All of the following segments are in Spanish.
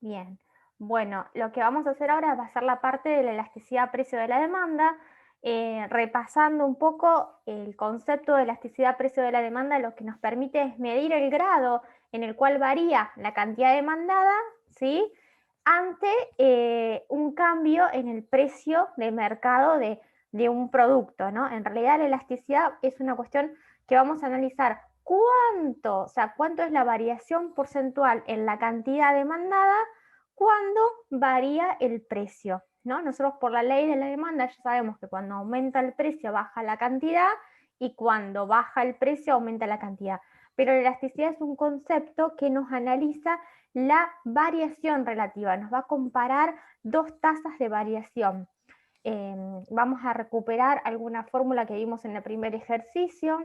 Bien. Bueno, lo que vamos a hacer ahora va a ser la parte de la elasticidad precio de la demanda, repasando un poco el concepto de elasticidad precio de la demanda, lo que nos permite es medir el grado en el cual varía la cantidad demandada, ¿sí? Ante un cambio en el precio de mercado de un producto, ¿no? En realidad la elasticidad es una cuestión que vamos a analizar cuánto, o sea, cuánto es la variación porcentual en la cantidad demandada cuando varía el precio, ¿no? Nosotros por la ley de la demanda ya sabemos que cuando aumenta el precio baja la cantidad y cuando baja el precio aumenta la cantidad. Pero la elasticidad es un concepto que nos analiza la variación relativa, nos va a comparar dos tasas de variación. Vamos a recuperar alguna fórmula que vimos en el primer ejercicio,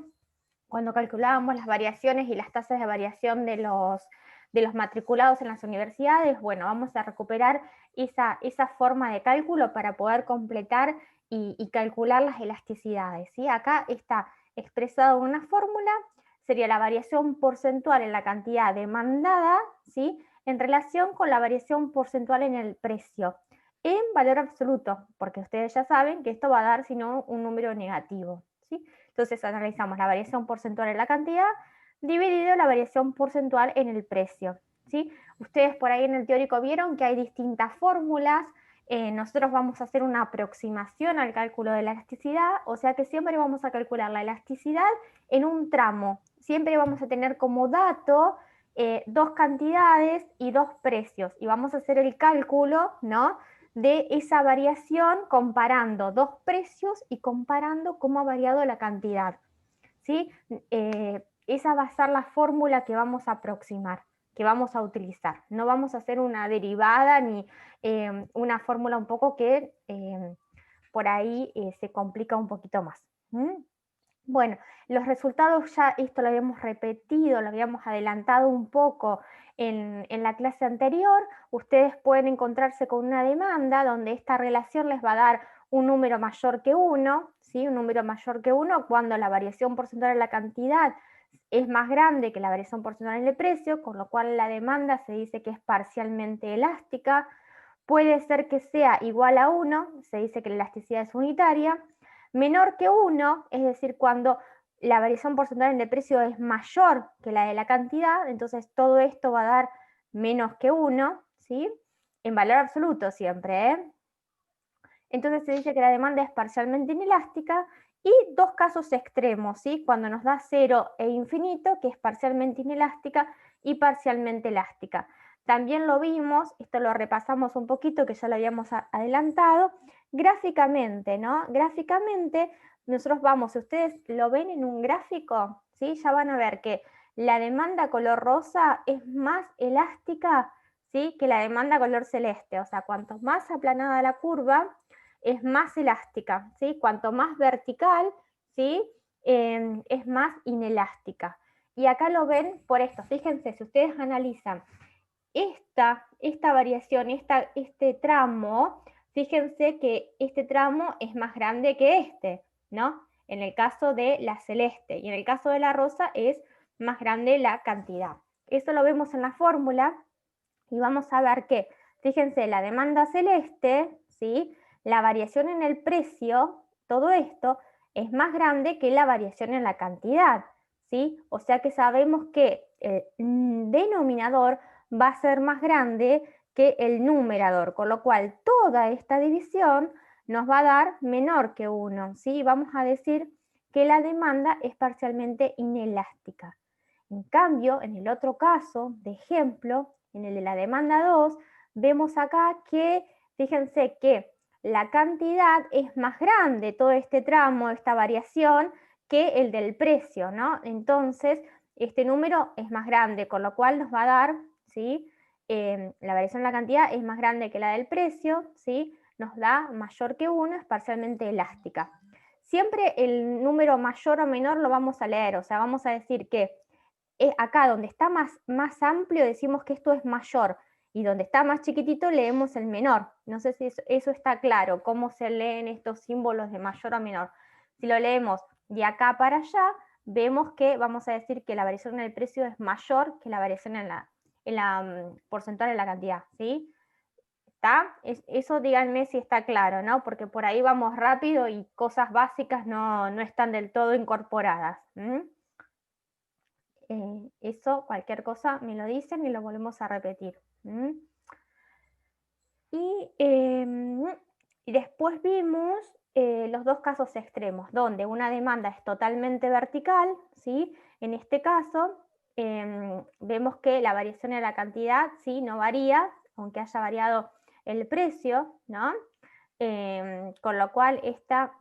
cuando calculábamos las variaciones y las tasas de variación de los matriculados en las universidades. Bueno, vamos a recuperar esa forma de cálculo para poder completar y calcular las elasticidades, ¿sí? Acá está expresado una fórmula, sería la variación porcentual en la cantidad demandada, ¿sí? En relación con la variación porcentual en el precio, en valor absoluto, porque ustedes ya saben que esto va a dar, si no, un número negativo, ¿sí? Entonces analizamos la variación porcentual en la cantidad dividido la variación porcentual en el precio, ¿sí? Ustedes por ahí en el teórico vieron que hay distintas fórmulas. Nosotros vamos a hacer una aproximación al cálculo de la elasticidad, o sea que siempre vamos a calcular la elasticidad en un tramo. Siempre vamos a tener como dato dos cantidades y dos precios, y vamos a hacer el cálculo, ¿no?, de esa variación comparando dos precios y comparando cómo ha variado la cantidad, ¿sí? Esa va a ser la fórmula que vamos a aproximar, que vamos a utilizar. No vamos a hacer una derivada ni una fórmula un poco que por ahí se complica un poquito más. ¿Mm? Bueno, los resultados ya esto lo habíamos repetido, lo habíamos adelantado un poco en la clase anterior. Ustedes pueden encontrarse con una demanda donde esta relación les va a dar un número mayor que 1, ¿sí? Un número mayor que 1 cuando la variación porcentual en la cantidad es más grande que la variación porcentual en el precio, con lo cual la demanda se dice que es parcialmente elástica. Puede ser que sea igual a 1, se dice que la elasticidad es unitaria. Menor que 1, es decir, cuando la variación porcentual en el precio es mayor que la de la cantidad, entonces todo esto va a dar menos que 1, ¿sí? En valor absoluto siempre, ¿eh? Entonces se dice que la demanda es parcialmente inelástica, y dos casos extremos, ¿sí? Cuando nos da 0 e infinito, que es parcialmente inelástica y parcialmente elástica. También lo vimos, esto lo repasamos un poquito, que ya lo habíamos adelantado, gráficamente, ¿no? Gráficamente, nosotros vamos, si ustedes lo ven en un gráfico, ¿sí? Ya van a ver que la demanda color rosa es más elástica, ¿sí?, que la demanda color celeste. O sea, cuanto más aplanada la curva, es más elástica, ¿sí? Cuanto más vertical, ¿sí? Es más inelástica. Y acá lo ven por esto. Fíjense, si ustedes analizan esta variación, este tramo, fíjense que este tramo es más grande que este, ¿no? En el caso de la celeste, y en el caso de la rosa es más grande la cantidad. Eso lo vemos en la fórmula, y vamos a ver que, fíjense, la demanda celeste, ¿sí?, la variación en el precio, todo esto, es más grande que la variación en la cantidad, ¿sí? O sea que sabemos que el denominador va a ser más grande que el numerador, con lo cual toda esta división nos va a dar menor que 1, ¿sí? Vamos a decir que la demanda es parcialmente inelástica. En cambio, en el otro caso, de ejemplo, en el de la demanda 2, vemos acá que, fíjense que la cantidad es más grande, todo este tramo, esta variación, que el del precio, ¿no? Entonces, este número es más grande, con lo cual nos va a dar, ¿sí? La variación en la cantidad es más grande que la del precio, ¿sí? Nos da mayor que 1, es parcialmente elástica. Siempre el número mayor o menor lo vamos a leer, o sea, vamos a decir que acá donde está más amplio decimos que esto es mayor, y donde está más chiquitito leemos el menor. No sé si eso está claro, cómo se leen estos símbolos de mayor a menor. Si lo leemos de acá para allá, vemos que vamos a decir que la variación en el precio es mayor que la variación porcentual en la cantidad, ¿sí? ¿Está? Eso díganme si está claro, ¿no? Porque por ahí vamos rápido y cosas básicas no están del todo incorporadas. Eso, cualquier cosa me lo dicen y lo volvemos a repetir. Y después vimos los dos casos extremos, donde una demanda es totalmente vertical, ¿sí? En este caso, vemos que la variación en la cantidad, ¿sí? No varía, aunque haya variado el precio, ¿no? Con lo cual, esta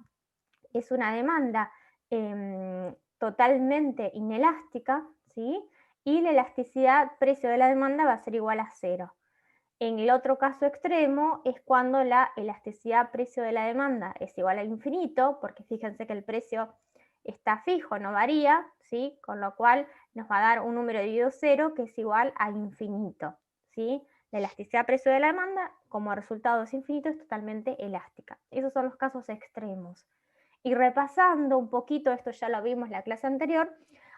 es una demanda totalmente inelástica, ¿sí? Y la elasticidad precio de la demanda va a ser igual a 0. En el otro caso extremo es cuando la elasticidad precio de la demanda es igual a infinito, porque fíjense que el precio está fijo, no varía, ¿sí? Con lo cual nos va a dar un número dividido 0 que es igual a infinito, ¿sí? La elasticidad precio de la demanda como resultado es infinito, es totalmente elástica. Esos son los casos extremos. Y repasando un poquito, esto ya lo vimos en la clase anterior,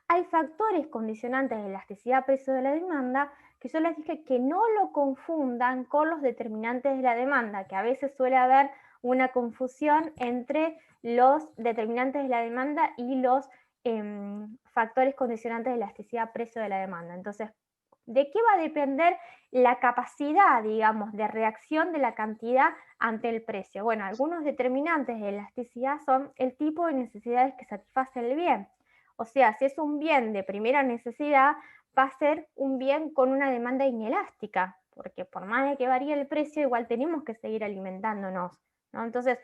hay factores condicionantes de elasticidad precio de la demanda que yo les dije que no lo confundan con los determinantes de la demanda, que a veces suele haber una confusión entre los determinantes de la demanda y los factores condicionantes de elasticidad precio de la demanda. Entonces, ¿de qué va a depender la capacidad, digamos, de reacción de la cantidad ante el precio? Bueno, algunos determinantes de elasticidad son el tipo de necesidades que satisface el bien. O sea, si es un bien de primera necesidad, va a ser un bien con una demanda inelástica, porque por más de que varíe el precio, igual tenemos que seguir alimentándonos, ¿no? Entonces,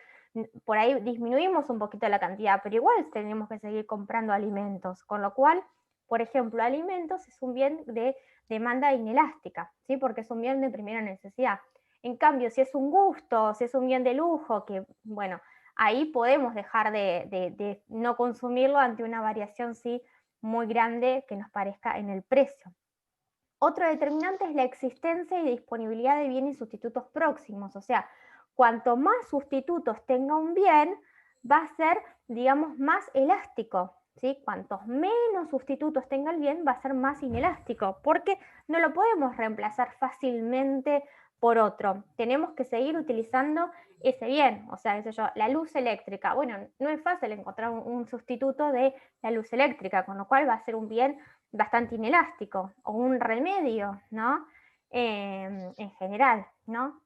por ahí disminuimos un poquito la cantidad, pero igual tenemos que seguir comprando alimentos, con lo cual, por ejemplo, alimentos es un bien de demanda inelástica, ¿sí? Porque es un bien de primera necesidad. En cambio, si es un gusto, si es un bien de lujo, que bueno, ahí podemos dejar de no consumirlo ante una variación, sí, muy grande que nos parezca en el precio. Otro determinante es la existencia y disponibilidad de bienes y sustitutos próximos, o sea, cuanto más sustitutos tenga un bien, va a ser, digamos, más elástico, ¿sí? Cuantos menos sustitutos tenga el bien, va a ser más inelástico, porque no lo podemos reemplazar fácilmente por otro. Tenemos que seguir utilizando ese bien, o sea, la luz eléctrica. Bueno, no es fácil encontrar un sustituto de la luz eléctrica, con lo cual va a ser un bien bastante inelástico, o un remedio, ¿no? En general, ¿no?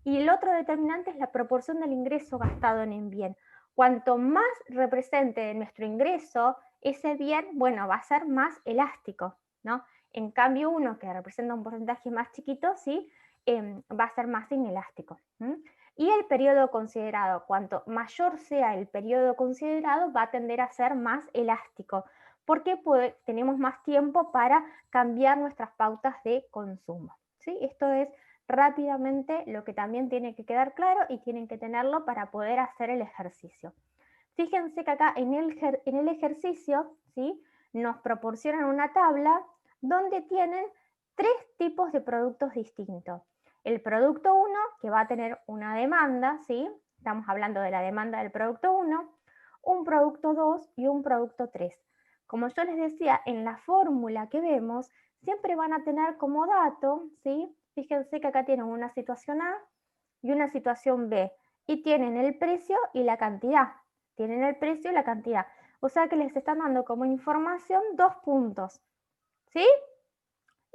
Y el otro determinante es la proporción del ingreso gastado en el bien. Cuanto más represente nuestro ingreso, ese bien, bueno, va a ser más elástico, ¿no? En cambio, uno que representa un porcentaje más chiquito, sí, va a ser más inelástico. Y el periodo considerado, cuanto mayor sea el periodo considerado, va a tender a ser más elástico, porque tenemos más tiempo para cambiar nuestras pautas de consumo, ¿sí? Esto es rápidamente lo que también tiene que quedar claro y tienen que tenerlo para poder hacer el ejercicio. Fíjense que acá en el ejercicio, ¿sí? Nos proporcionan una tabla donde tienen 3 tipos de productos distintos. El producto 1, que va a tener una demanda, ¿sí? Estamos hablando de la demanda del producto 1, un producto 2 y un producto 3. Como yo les decía, en la fórmula que vemos, siempre van a tener como dato, ¿sí? Fíjense que acá tienen una situación A y una situación B, y tienen el precio y la cantidad. Tienen el precio y la cantidad. O sea que les están dando como información 2 puntos, ¿sí?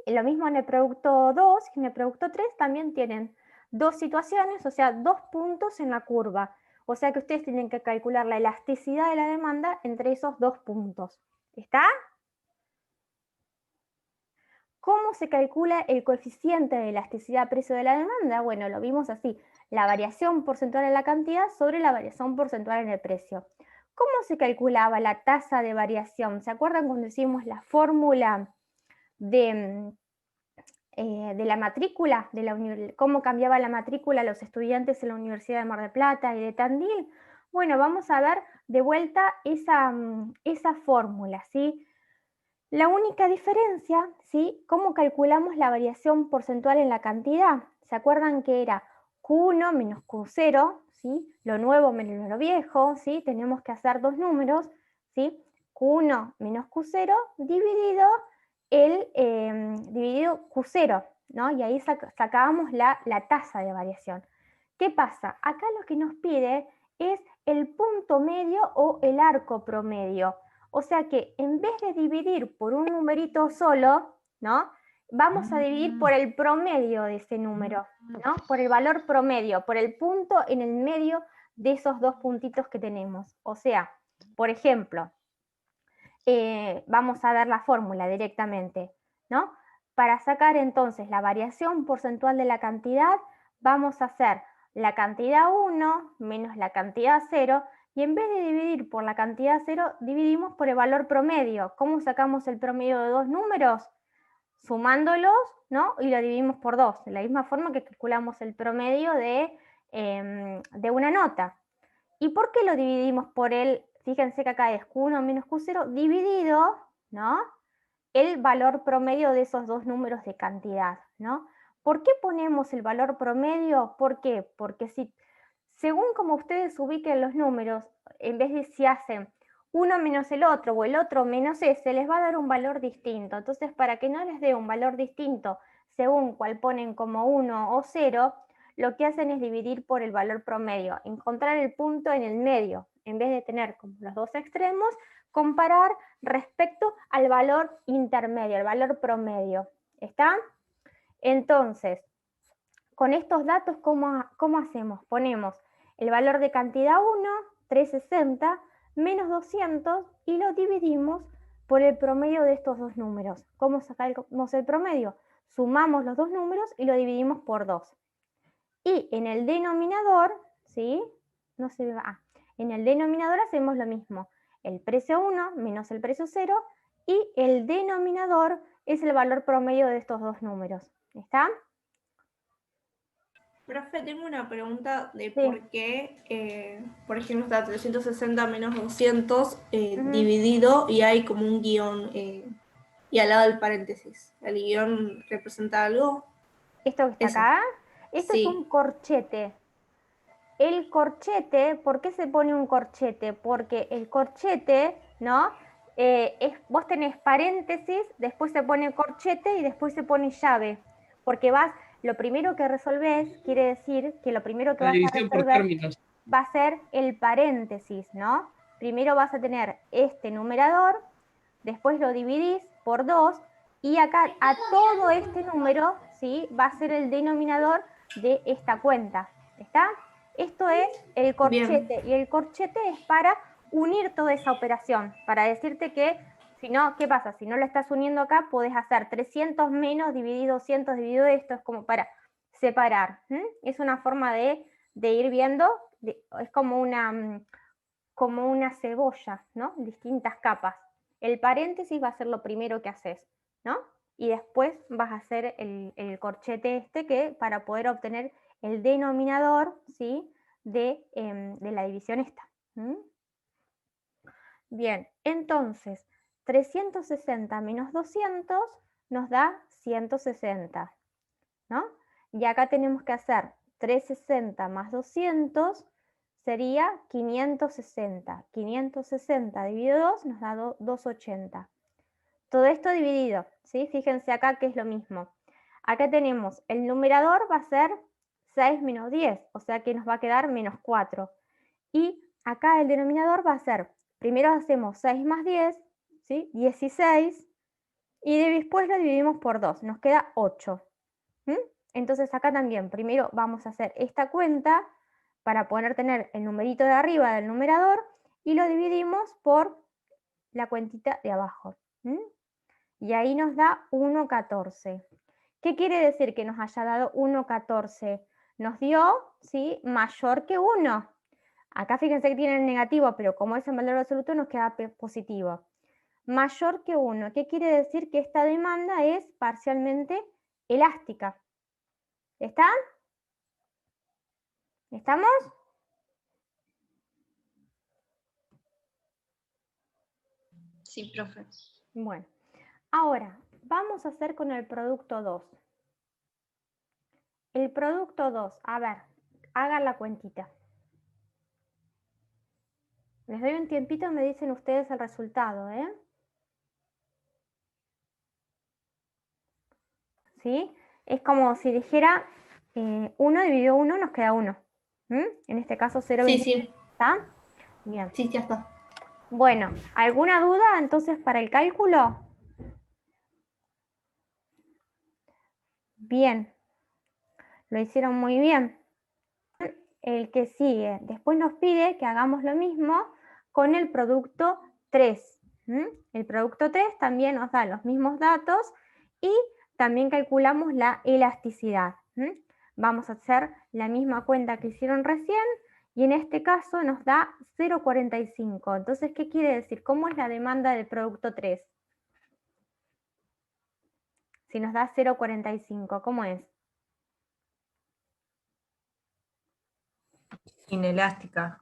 Y lo mismo en el producto 2 y en el producto 3 también tienen 2 situaciones, o sea, 2 puntos en la curva. O sea que ustedes tienen que calcular la elasticidad de la demanda entre esos 2 puntos. ¿Está? ¿Cómo se calcula el coeficiente de elasticidad precio de la demanda? Bueno, lo vimos así, la variación porcentual en la cantidad sobre la variación porcentual en el precio. ¿Cómo se calculaba la tasa de variación? ¿Se acuerdan cuando hicimos la fórmula de la matrícula, cómo cambiaba la matrícula a los estudiantes en la Universidad de Mar del Plata y de Tandil? Bueno, vamos a ver de vuelta esa fórmula, ¿sí? La única diferencia, ¿sí? ¿Cómo calculamos la variación porcentual en la cantidad? ¿Se acuerdan que era Q1 menos Q0, ¿sí? Lo nuevo menos lo viejo, ¿sí? Tenemos que hacer 2 números, ¿sí? Q1 menos Q0 dividido el dividido Q0, ¿no? Y ahí sacábamos la tasa de variación. ¿Qué pasa? Acá lo que nos pide es el punto medio o el arco promedio. O sea que en vez de dividir por un numerito solo, ¿no? Vamos a dividir por el promedio de ese número, ¿no? Por el valor promedio, por el punto en el medio de esos dos puntitos que tenemos. O sea, por ejemplo, vamos a ver la fórmula directamente, ¿no? Para sacar entonces la variación porcentual de la cantidad, vamos a hacer la cantidad 1 menos la cantidad 0, y en vez de dividir por la cantidad 0, dividimos por el valor promedio. ¿Cómo sacamos el promedio de dos números? Sumándolos, ¿no? Y lo dividimos por 2, de la misma forma que calculamos el promedio de una nota. ¿Y por qué lo dividimos por el, fíjense que acá es Q1 menos Q0, dividido, ¿no? El valor promedio de esos dos números de cantidad, ¿no? ¿Por qué ponemos el valor promedio? ¿Por qué? Porque si, según como ustedes ubiquen los números, en vez de si hacen uno menos el otro o el otro menos ese, les va a dar un valor distinto. Entonces, para que no les dé un valor distinto según cuál ponen como 1 o 0, lo que hacen es dividir por el valor promedio, encontrar el punto en el medio, en vez de tener como los dos extremos, comparar respecto al valor intermedio, al valor promedio. ¿Está? Entonces, con estos datos, ¿cómo hacemos? Ponemos el valor de cantidad 1, 360, menos 200, y lo dividimos por el promedio de estos dos números. ¿Cómo sacamos el promedio? Sumamos los dos números y lo dividimos por 2. Y en el denominador, ¿sí? No se va. En el denominador hacemos lo mismo. El precio 1 menos el precio 0, y el denominador es el valor promedio de estos dos números. ¿Está? Profe, tengo una pregunta de Sí. por qué, por ejemplo, está 360 menos 200 Ujú. dividido y hay como un guión y al lado del paréntesis. ¿El guión representa algo? Esto que está Eso. acá, esto es un Sí. corchete. El corchete, ¿por qué se pone un corchete? Porque el corchete, ¿no? Vos tenés paréntesis, después se pone corchete y después se pone llave. Porque lo primero que resolvés quiere decir que lo primero que La vas a división por resolver términos. va a ser el paréntesis, ¿no? Primero vas a tener este numerador, después lo dividís por 2, y acá a todo este número, ¿sí? Va a ser el denominador de esta cuenta. ¿Está? Esto es el Bien. corchete, y el corchete es para unir toda esa operación, para decirte que, si no, ¿qué pasa? Si no lo estás uniendo acá, podés hacer 300 menos dividido 200 dividido esto, es como para separar. Es una forma de ir viendo, es como una cebolla, ¿no? Distintas capas. El paréntesis va a ser lo primero que haces, ¿no? Y después vas a hacer el corchete este, que para poder obtener el denominador, ¿sí? De la división esta. Bien, entonces 360 menos 200 nos da 160, ¿no? Y acá tenemos que hacer 360 más 200 sería 560. 560 dividido 2 nos da 280. Todo esto dividido, ¿sí? Fíjense acá que es lo mismo. Acá tenemos, el numerador va a ser 6 menos 10, o sea que nos va a quedar menos 4. Y acá el denominador va a ser, primero hacemos 6 más 10, ¿sí? 16, y después lo dividimos por 2, nos queda 8. Entonces acá también, primero vamos a hacer esta cuenta para poder tener el numerito de arriba del numerador, y lo dividimos por la cuentita de abajo. Y ahí nos da 1,14. ¿Qué quiere decir que nos haya dado 1,14? Nos dio, ¿sí?, mayor que 1. Acá fíjense que tiene el negativo, pero como es en valor absoluto nos queda positivo. Mayor que 1. ¿Qué quiere decir? Que esta demanda es parcialmente elástica. ¿Están? ¿Estamos? Sí, profe. Bueno, ahora vamos a hacer con el producto 2. El producto 2, a ver, hagan la cuentita. Les doy un tiempito y me dicen ustedes el resultado, ¿eh? ¿sí? Es como si dijera 1 dividido 1 nos queda 1. En este caso 0,25. Sí, sí, ¿Está? Bien. sí, ya está. Bueno, ¿alguna duda entonces para el cálculo? Bien, lo hicieron muy bien. El que sigue, después nos pide que hagamos lo mismo con el producto 3. El producto 3 también nos da los mismos datos y también calculamos la elasticidad. Vamos a hacer la misma cuenta que hicieron recién y en este caso nos da 0,45. Entonces, ¿qué quiere decir? ¿Cómo es la demanda del producto 3? Si nos da 0,45, ¿cómo es? Inelástica.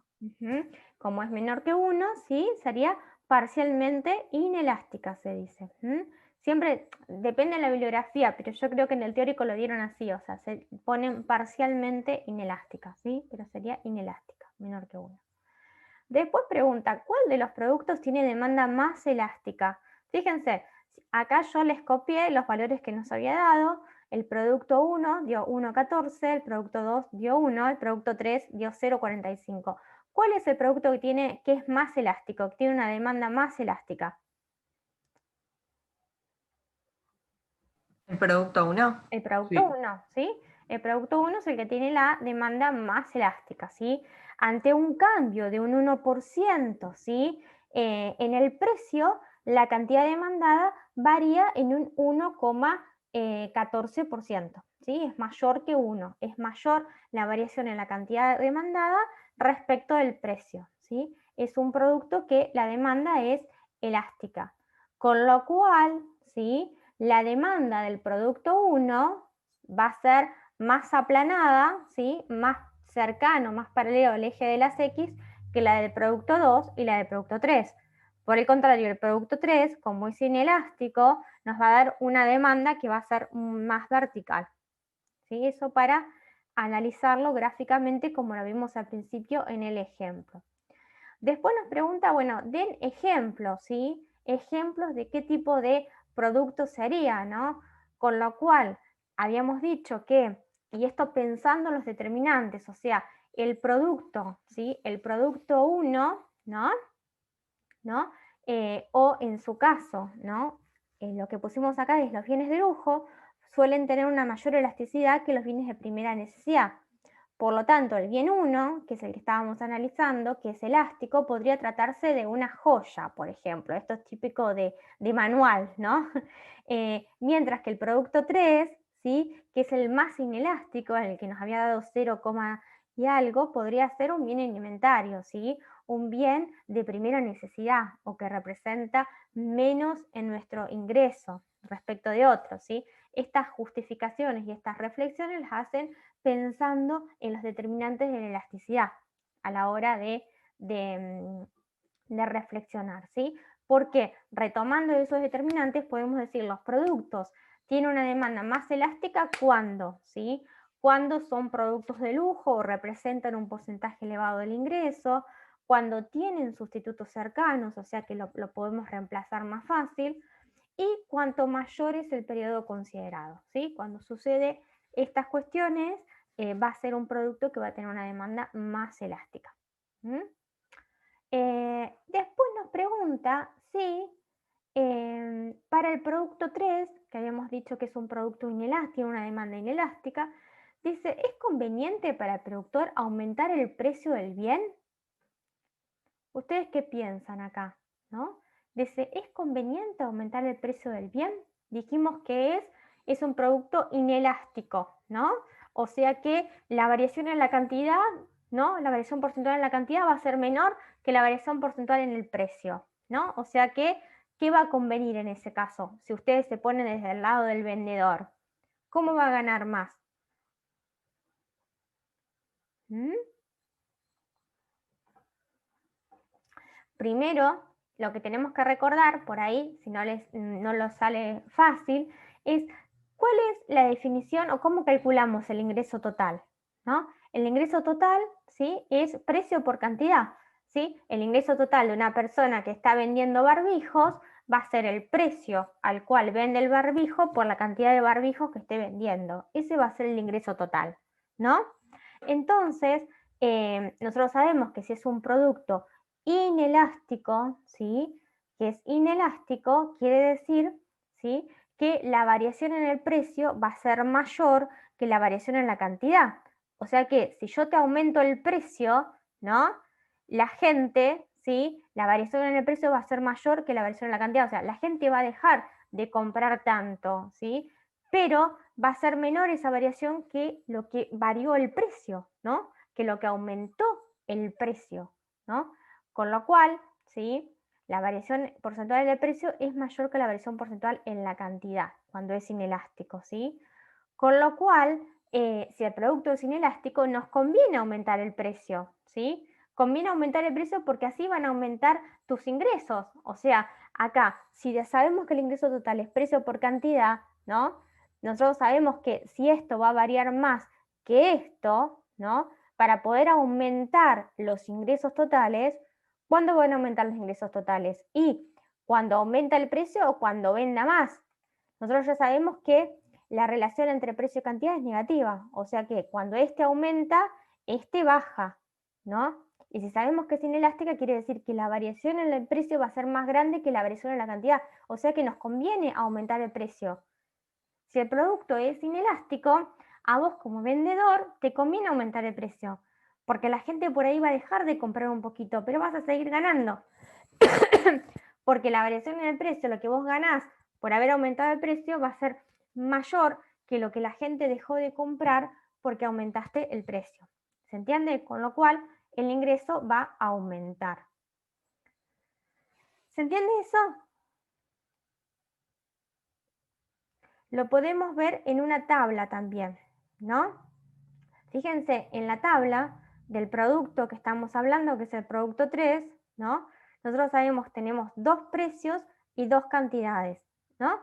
Como es menor que 1, ¿sí? Sería parcialmente inelástica, se dice. Siempre depende de la bibliografía, pero yo creo que en el teórico lo dieron así, o sea, se ponen parcialmente inelástica, ¿sí? Pero sería inelástica, menor que 1. Después pregunta, ¿cuál de los productos tiene demanda más elástica? Fíjense, acá yo les copié los valores que nos había dado. El producto 1 dio 1,14, el producto 2 dio 1, el producto 3 dio 0,45. ¿Cuál es el producto que es más elástico, que tiene una demanda más elástica? ¿El producto 1? El producto 1, ¿sí? El producto 1 es el que tiene la demanda más elástica, ¿sí? Ante un cambio de un 1%, ¿sí? En el precio, la cantidad demandada varía en un 1,14%, ¿sí? Es mayor que 1, es mayor la variación en la cantidad demandada respecto del precio, ¿sí? Es un producto que la demanda es elástica, con lo cual, ¿sí? La demanda del producto 1 va a ser más aplanada, ¿sí? Más cercano, más paralelo al eje de las X que la del producto 2 y la del producto 3. Por el contrario, el producto 3, como es inelástico, nos va a dar una demanda que va a ser más vertical. ¿Sí? Eso para analizarlo gráficamente como lo vimos al principio en el ejemplo. Después nos pregunta, bueno, den ejemplos, ¿sí? Ejemplos de qué tipo de producto sería, ¿no? Con lo cual, habíamos dicho que, y esto pensando en los determinantes, o sea, el producto, ¿sí? El producto 1, ¿no? O en su caso, ¿no? Lo que pusimos acá es los bienes de lujo, suelen tener una mayor elasticidad que los bienes de primera necesidad. Por lo tanto, el bien 1, que es el que estábamos analizando, que es elástico, podría tratarse de una joya, por ejemplo. Esto es típico de manual, ¿no? Mientras que el producto 3, ¿sí? Que es el más inelástico, el que nos había dado 0, y algo, podría ser un bien alimentario, ¿sí? Un bien de primera necesidad o que representa menos en nuestro ingreso respecto de otros, ¿sí? Estas justificaciones y estas reflexiones las hacen pensando en los determinantes de la elasticidad a la hora de reflexionar, ¿sí? Porque retomando esos determinantes podemos decir los productos tienen una demanda más elástica cuando, ¿sí? Cuando son productos de lujo o representan un porcentaje elevado del ingreso, cuando tienen sustitutos cercanos, o sea que lo podemos reemplazar más fácil, y cuanto mayor es el periodo considerado, ¿sí? Cuando sucede estas cuestiones, va a ser un producto que va a tener una demanda más elástica. Después nos pregunta si para el producto 3, que habíamos dicho que es un producto inelástico, una demanda inelástica, dice, ¿es conveniente para el productor aumentar el precio del bien? ¿Ustedes qué piensan acá? ¿No? Dice, ¿es conveniente aumentar el precio del bien? Dijimos que es un producto inelástico, ¿no? O sea que la variación en la cantidad, ¿no? La variación porcentual en la cantidad va a ser menor que la variación porcentual en el precio, ¿no? O sea que, ¿qué va a convenir en ese caso? Si ustedes se ponen desde el lado del vendedor, ¿cómo va a ganar más? Primero, lo que tenemos que recordar por ahí, si no lo sale fácil, es cuál es la definición o cómo calculamos el ingreso total, ¿no? El ingreso total, ¿sí? Es precio por cantidad, ¿sí? El ingreso total de una persona que está vendiendo barbijos va a ser el precio al cual vende el barbijo por la cantidad de barbijos que esté vendiendo. Ese va a ser el ingreso total, ¿no? Entonces, nosotros sabemos que si es un producto inelástico, ¿sí? Que es inelástico, quiere decir, ¿sí? Que la variación en el precio va a ser mayor que la variación en la cantidad. O sea que si yo te aumento el precio, ¿no? La gente, ¿sí? La variación en el precio va a ser mayor que la variación en la cantidad. O sea, la gente va a dejar de comprar tanto, ¿sí? Pero va a ser menor esa variación que lo que varió el precio, ¿no? Que lo que aumentó el precio, ¿no? Con lo cual, ¿sí? La variación porcentual del precio es mayor que la variación porcentual en la cantidad, cuando es inelástico, ¿sí? Con lo cual, si el producto es inelástico, nos conviene aumentar el precio, ¿sí? Conviene aumentar el precio porque así van a aumentar tus ingresos. O sea, acá, si ya sabemos que el ingreso total es precio por cantidad, ¿no? Nosotros sabemos que si esto va a variar más que esto, ¿no? Para poder aumentar los ingresos totales, ¿cuándo van a aumentar los ingresos totales? Y cuando aumenta el precio o cuando venda más. Nosotros ya sabemos que la relación entre precio y cantidad es negativa, o sea que cuando este aumenta, este baja, ¿no? Y si sabemos que es inelástica, quiere decir que la variación en el precio va a ser más grande que la variación en la cantidad, o sea que nos conviene aumentar el precio. Si el producto es inelástico, a vos como vendedor te conviene aumentar el precio, porque la gente por ahí va a dejar de comprar un poquito, pero vas a seguir ganando. Porque la variación en el precio, lo que vos ganás por haber aumentado el precio, va a ser mayor que lo que la gente dejó de comprar porque aumentaste el precio. ¿Se entiende? Con lo cual, el ingreso va a aumentar. ¿Se entiende eso? Lo podemos ver en una tabla también, ¿no? Fíjense, en la tabla del producto que estamos hablando, que es el producto 3, ¿no? Nosotros sabemos, tenemos dos precios y dos cantidades, ¿no?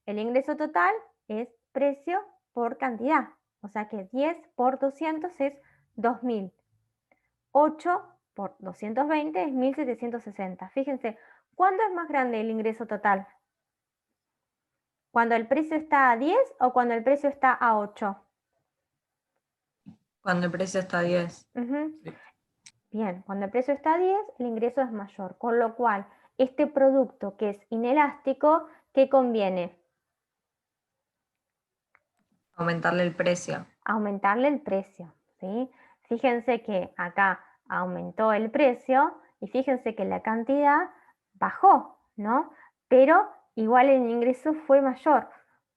El ingreso total es precio por cantidad, o sea que 10 por 200 es 2000. 8 por 220 es 1760. Fíjense, ¿cuándo es más grande el ingreso total? ¿Cuando el precio está a 10 o cuando el precio está a 8? Cuando el precio está a 10. Sí. Bien, cuando el precio está a 10, el ingreso es mayor, con lo cual este producto que es inelástico, ¿qué conviene? Aumentarle el precio. Aumentarle el precio, ¿sí? Fíjense que acá aumentó el precio y fíjense que la cantidad bajó, ¿no? Pero igual el ingreso fue mayor,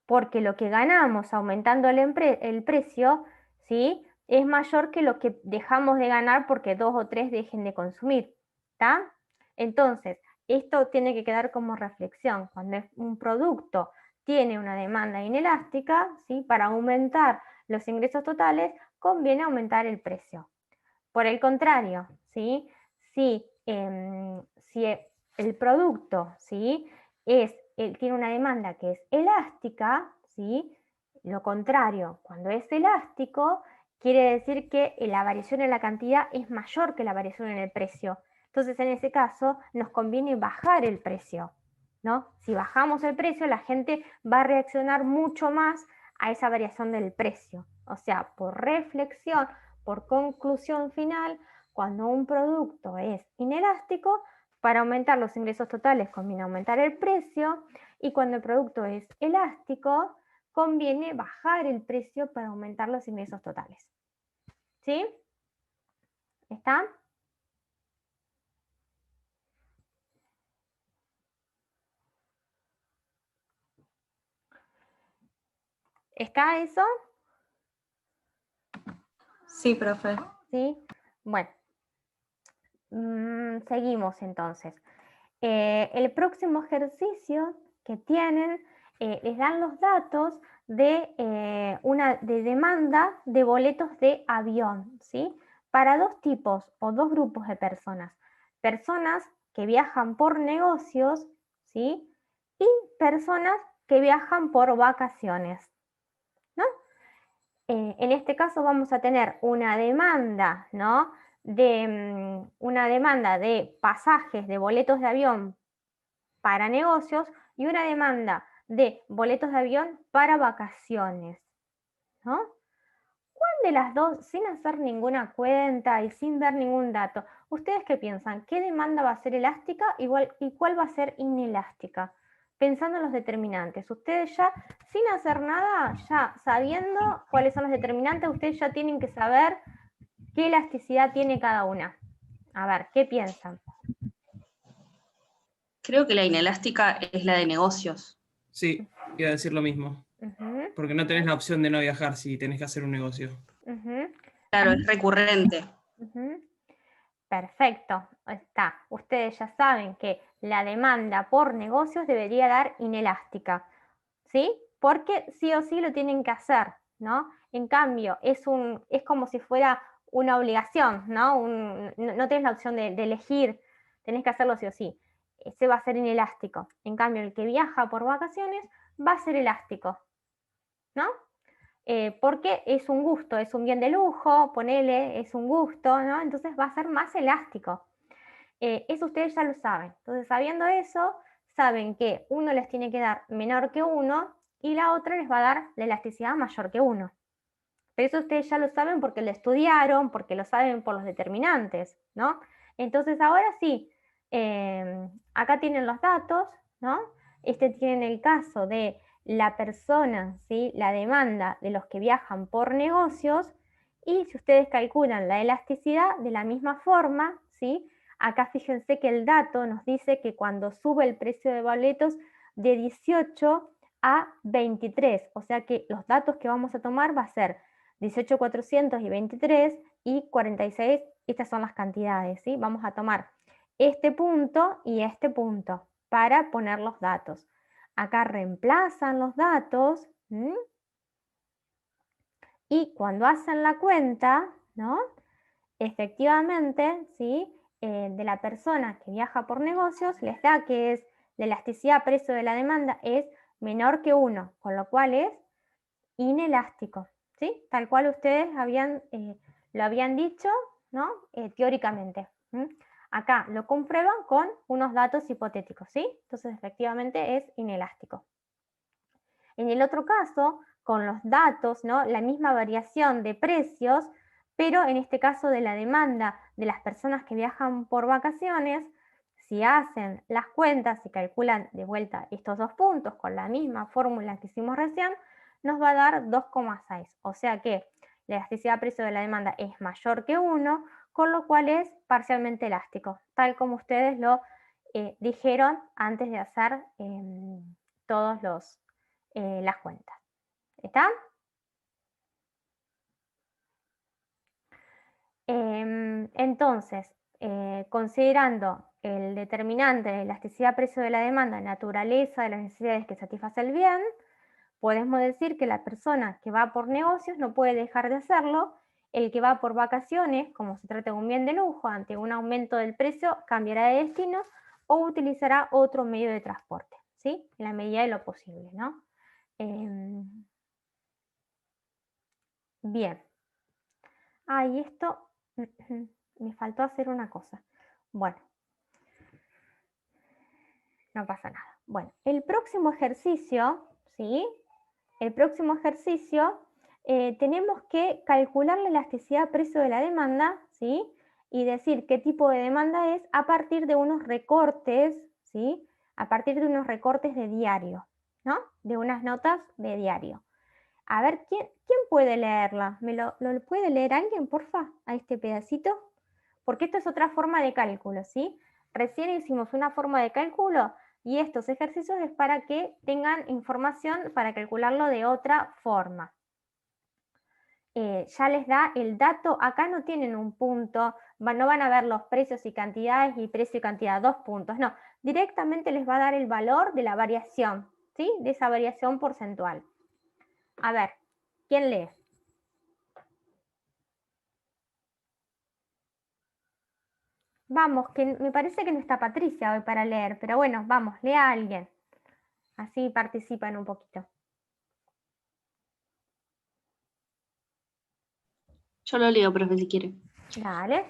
porque lo que ganamos aumentando el precio, ¿sí? Es mayor que lo que dejamos de ganar porque 2 o 3 dejen de consumir, ¿está? Entonces, esto tiene que quedar como reflexión. Cuando un producto tiene una demanda inelástica, ¿sí? Para aumentar los ingresos totales, conviene aumentar el precio. Por el contrario, ¿sí? Si el producto, ¿sí? Tiene una demanda que es elástica, ¿sí? Lo contrario, cuando es elástico, quiere decir que la variación en la cantidad es mayor que la variación en el precio. Entonces, en ese caso, nos conviene bajar el precio, ¿no? Si bajamos el precio, la gente va a reaccionar mucho más a esa variación del precio. O sea, por reflexión, por conclusión final, cuando un producto es inelástico, para aumentar los ingresos totales conviene aumentar el precio, y cuando el producto es elástico, conviene bajar el precio para aumentar los ingresos totales. ¿Sí? ¿Está? ¿Está eso? Sí, profe. ¿Sí? Bueno, seguimos entonces. El próximo ejercicio que tienen, les dan los datos de de demanda de boletos de avión, ¿sí? Para dos tipos o dos grupos de personas. Personas que viajan por negocios, ¿sí? Y personas que viajan por vacaciones, ¿no? En este caso vamos a tener una demanda, ¿no? Una demanda de pasajes, de boletos de avión para negocios y una demanda de boletos de avión para vacaciones, ¿no? ¿Cuál de las dos, sin hacer ninguna cuenta y sin ver ningún dato, ustedes qué piensan? ¿Qué demanda va a ser elástica y cuál va a ser inelástica? Pensando en los determinantes. Ustedes ya, sin hacer nada, ya sabiendo cuáles son los determinantes, ustedes ya tienen que saber qué elasticidad tiene cada una. A ver, ¿qué piensan? Creo que la inelástica es la de negocios. Sí, iba a decir lo mismo. Porque no tenés la opción de no viajar si tenés que hacer un negocio. Claro, es recurrente. Perfecto, está. Ustedes ya saben que la demanda por negocios debería dar inelástica, ¿sí? Porque sí o sí lo tienen que hacer, ¿no? En cambio, es como si fuera una obligación, ¿no? No tenés la opción de elegir, tenés que hacerlo sí o sí. Ese va a ser inelástico. En cambio, el que viaja por vacaciones va a ser elástico, ¿no? Porque es un gusto, es un bien de lujo, ponele, es un gusto, ¿no? Entonces va a ser más elástico. Eso ustedes ya lo saben. Entonces, sabiendo eso, saben que uno les tiene que dar menor que uno y la otra les va a dar la elasticidad mayor que uno. Pero eso ustedes ya lo saben porque lo estudiaron, porque lo saben por los determinantes, ¿no? Entonces, ahora sí, acá tienen los datos, ¿no? Tiene el caso de la persona, ¿sí? La demanda de los que viajan por negocios, y si ustedes calculan la elasticidad de la misma forma, ¿sí? Acá fíjense que el dato nos dice que cuando sube el precio de boletos de 18 a 23, o sea que los datos que vamos a tomar va a ser 18.400 y 23 y 46, estas son las cantidades, ¿sí? Vamos a tomar este punto y este punto para poner los datos. Acá reemplazan los datos, ¿m? Y cuando hacen la cuenta, ¿no? Efectivamente, ¿sí? De la persona que viaja por negocios, les da que es la elasticidad precio de la demanda es menor que 1, con lo cual es inelástico, ¿sí? Tal cual ustedes lo habían dicho, ¿no? Teóricamente. Acá lo comprueban con unos datos hipotéticos, ¿sí? Entonces efectivamente es inelástico. En el otro caso, con los datos, ¿no? La misma variación de precios, pero en este caso de la demanda de las personas que viajan por vacaciones, si hacen las cuentas y calculan de vuelta estos dos puntos con la misma fórmula que hicimos recién, nos va a dar 2,6. O sea que la elasticidad precio de la demanda es mayor que 1, con lo cual es parcialmente elástico, tal como ustedes lo dijeron antes de hacer todos las cuentas. ¿Está? Entonces, considerando el determinante de elasticidad precio de la demanda, naturaleza de las necesidades que satisface el bien, podemos decir que la persona que va por negocios no puede dejar de hacerlo. El que va por vacaciones, como se trata de un bien de lujo, ante un aumento del precio, cambiará de destino o utilizará otro medio de transporte, ¿sí? En la medida de lo posible, ¿no? Bien. Y esto me faltó hacer una cosa. Bueno, no pasa nada. Bueno, el próximo ejercicio, ¿sí? El próximo ejercicio tenemos que calcular la elasticidad precio de la demanda, ¿sí? Y decir qué tipo de demanda es a partir de unos recortes, ¿sí? A partir de unos recortes de diario, ¿no? De unas notas de diario. A ver, ¿quién puede leerla? ¿Lo puede leer alguien, porfa, a este pedacito? Porque esto es otra forma de cálculo, ¿sí? Recién hicimos una forma de cálculo y estos ejercicios es para que tengan información para calcularlo de otra forma. Ya les da el dato, acá no tienen un punto, no van a ver los precios y cantidades y precio y cantidad, 2 puntos, no. Directamente les va a dar el valor de la variación, ¿sí? De esa variación porcentual. A ver, ¿quién lee? Vamos, que me parece que no está Patricia hoy para leer, pero bueno, vamos, lea a alguien. Así participan un poquito. Yo lo leo, profe, si quiere. Dale.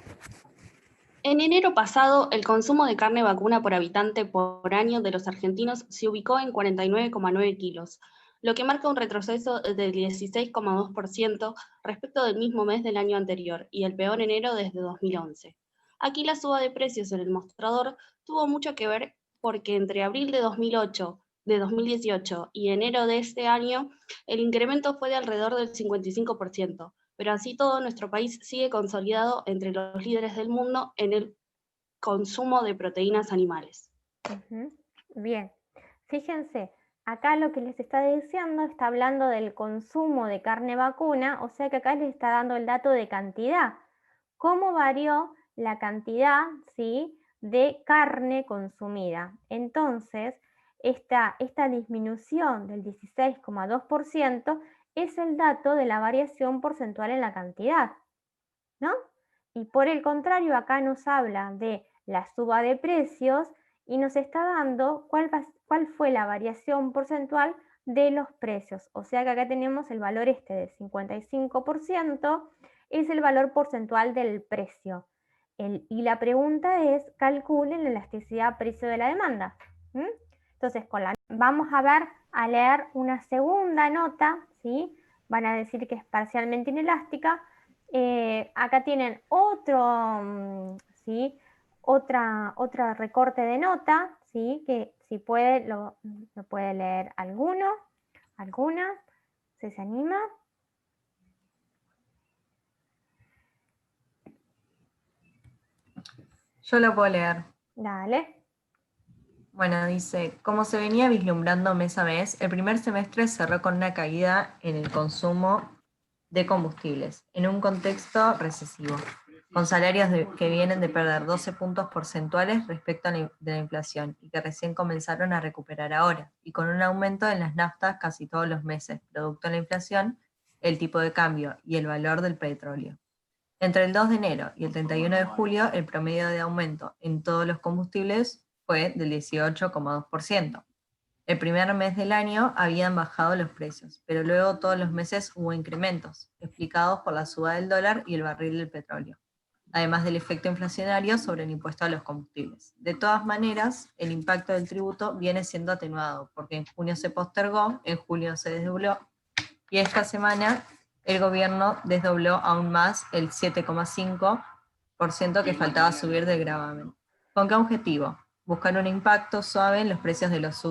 En enero pasado, el consumo de carne vacuna por habitante por año de los argentinos se ubicó en 49,9 kilos, lo que marca un retroceso del 16,2% respecto del mismo mes del año anterior y el peor enero desde 2011. Aquí la suba de precios en el mostrador tuvo mucho que ver porque entre abril de 2018 y enero de este año, el incremento fue de alrededor del 55%. Pero así todo, nuestro país sigue consolidado entre los líderes del mundo en el consumo de proteínas animales. Bien, fíjense, acá lo que les está diciendo está hablando del consumo de carne vacuna, o sea que acá les está dando el dato de cantidad. ¿Cómo varió la cantidad, ¿sí?, de carne consumida? Entonces, esta disminución del 16,2% es el dato de la variación porcentual en la cantidad, ¿no? Y por el contrario, acá nos habla de la suba de precios y nos está dando cuál fue la variación porcentual de los precios. O sea que acá tenemos el valor este de 55%, es el valor porcentual del precio. Y la pregunta es, calculen la elasticidad precio de la demanda. Entonces, vamos a leer una segunda nota, ¿sí? Van a decir que es parcialmente inelástica. Acá tienen otro, ¿sí?, otra recorte de nota, ¿sí?, que si puede lo puede leer alguna, si se anima. Yo lo puedo leer. Dale. Bueno, dice, como se venía vislumbrando mes a mes, el primer semestre cerró con una caída en el consumo de combustibles, en un contexto recesivo, con salarios que vienen de perder 12 puntos porcentuales respecto de la inflación y que recién comenzaron a recuperar ahora, y con un aumento en las naftas casi todos los meses, producto de la inflación, el tipo de cambio y el valor del petróleo. Entre el 2 de enero y el 31 de julio, el promedio de aumento en todos los combustibles fue del 18,2%. El primer mes del año habían bajado los precios, pero luego todos los meses hubo incrementos, explicados por la suba del dólar y el barril del petróleo, además del efecto inflacionario sobre el impuesto a los combustibles. De todas maneras, el impacto del tributo viene siendo atenuado, porque en junio se postergó, en julio se desdobló, y esta semana el gobierno desdobló aún más el 7,5% que faltaba subir del gravamen. ¿Con qué objetivo? Buscar un impacto suave en los precios de los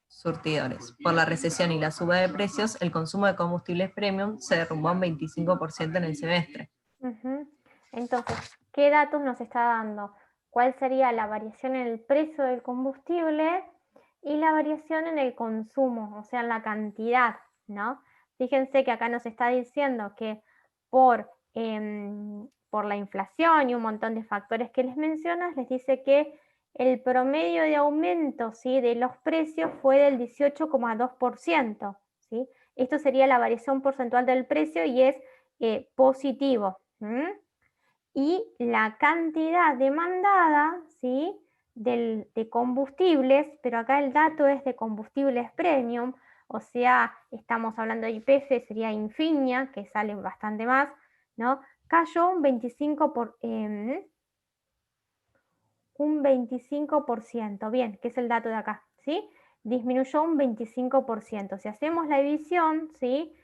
surtidores. Por la recesión y la suba de precios, el consumo de combustibles premium se derrumbó un 25% en el semestre. Entonces, ¿qué datos nos está dando? ¿Cuál sería la variación en el precio del combustible y la variación en el consumo, o sea, en la cantidad, ¿no? Fíjense que acá nos está diciendo que por la inflación y un montón de factores que les mencionas, les dice que el promedio de aumento, ¿sí?, de los precios fue del 18,2%, ¿sí? Esto sería la variación porcentual del precio y es positivo. Y la cantidad demandada, ¿sí?, de combustibles, pero acá el dato es de combustibles premium, o sea, estamos hablando de YPF, sería Infinia, que sale bastante más, ¿no? Cayó un 25%, bien, que es el dato de acá, ¿sí? Disminuyó un 25%. Si hacemos la división, ¿sí?,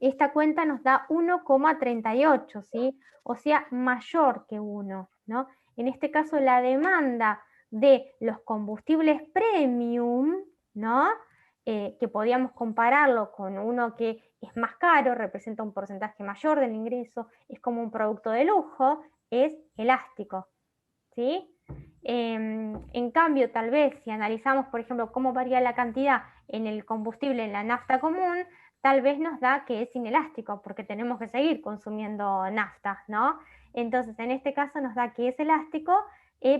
esta cuenta nos da 1,38, ¿sí? O sea, mayor que 1, ¿no? En este caso, la demanda de los combustibles premium, ¿no?, que podíamos compararlo con uno que es más caro, representa un porcentaje mayor del ingreso, es como un producto de lujo, es elástico, ¿sí? En cambio, tal vez si analizamos, por ejemplo, cómo varía la cantidad en el combustible, en la nafta común, tal vez nos da que es inelástico, porque tenemos que seguir consumiendo nafta, ¿no? Entonces, en este caso nos da que es elástico,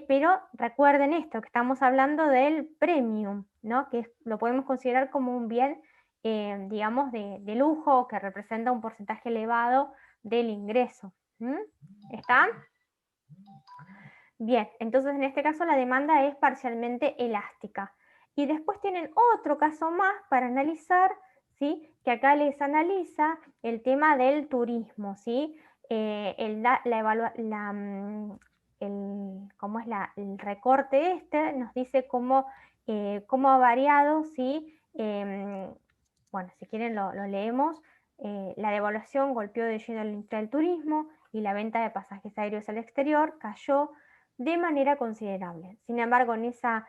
pero recuerden esto, que estamos hablando del premium, ¿no?, que lo podemos considerar como un bien, digamos, de lujo, que representa un porcentaje elevado del ingreso. ¿Está? Bien, entonces en este caso la demanda es parcialmente elástica. Y después tienen otro caso más para analizar, ¿sí?, que acá les analiza el tema del turismo, ¿sí? el recorte nos dice cómo ha variado, ¿sí? Bueno, si quieren lo leemos. La devaluación golpeó de lleno la industria del turismo y la venta de pasajes aéreos al exterior cayó de manera considerable. Sin embargo, en esa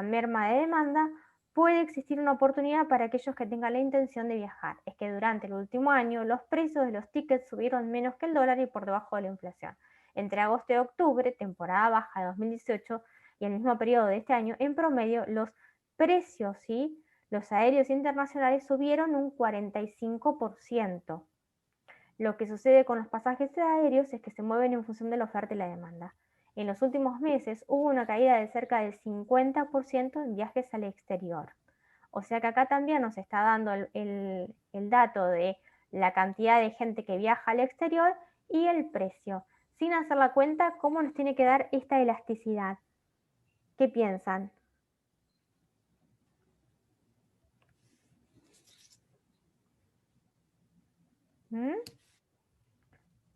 merma de demanda puede existir una oportunidad para aquellos que tengan la intención de viajar. Es que durante el último año los precios de los tickets subieron menos que el dólar y por debajo de la inflación. Entre agosto y octubre, temporada baja de 2018, y el mismo periodo de este año, en promedio, los precios, ¿sí?, los aéreos internacionales subieron un 45%. Lo que sucede con los pasajes aéreos es que se mueven en función de la oferta y la demanda. En los últimos meses hubo una caída de cerca del 50% en viajes al exterior. O sea que acá también nos está dando el dato de la cantidad de gente que viaja al exterior y el precio, sin hacer la cuenta cómo nos tiene que dar esta elasticidad. ¿Qué piensan?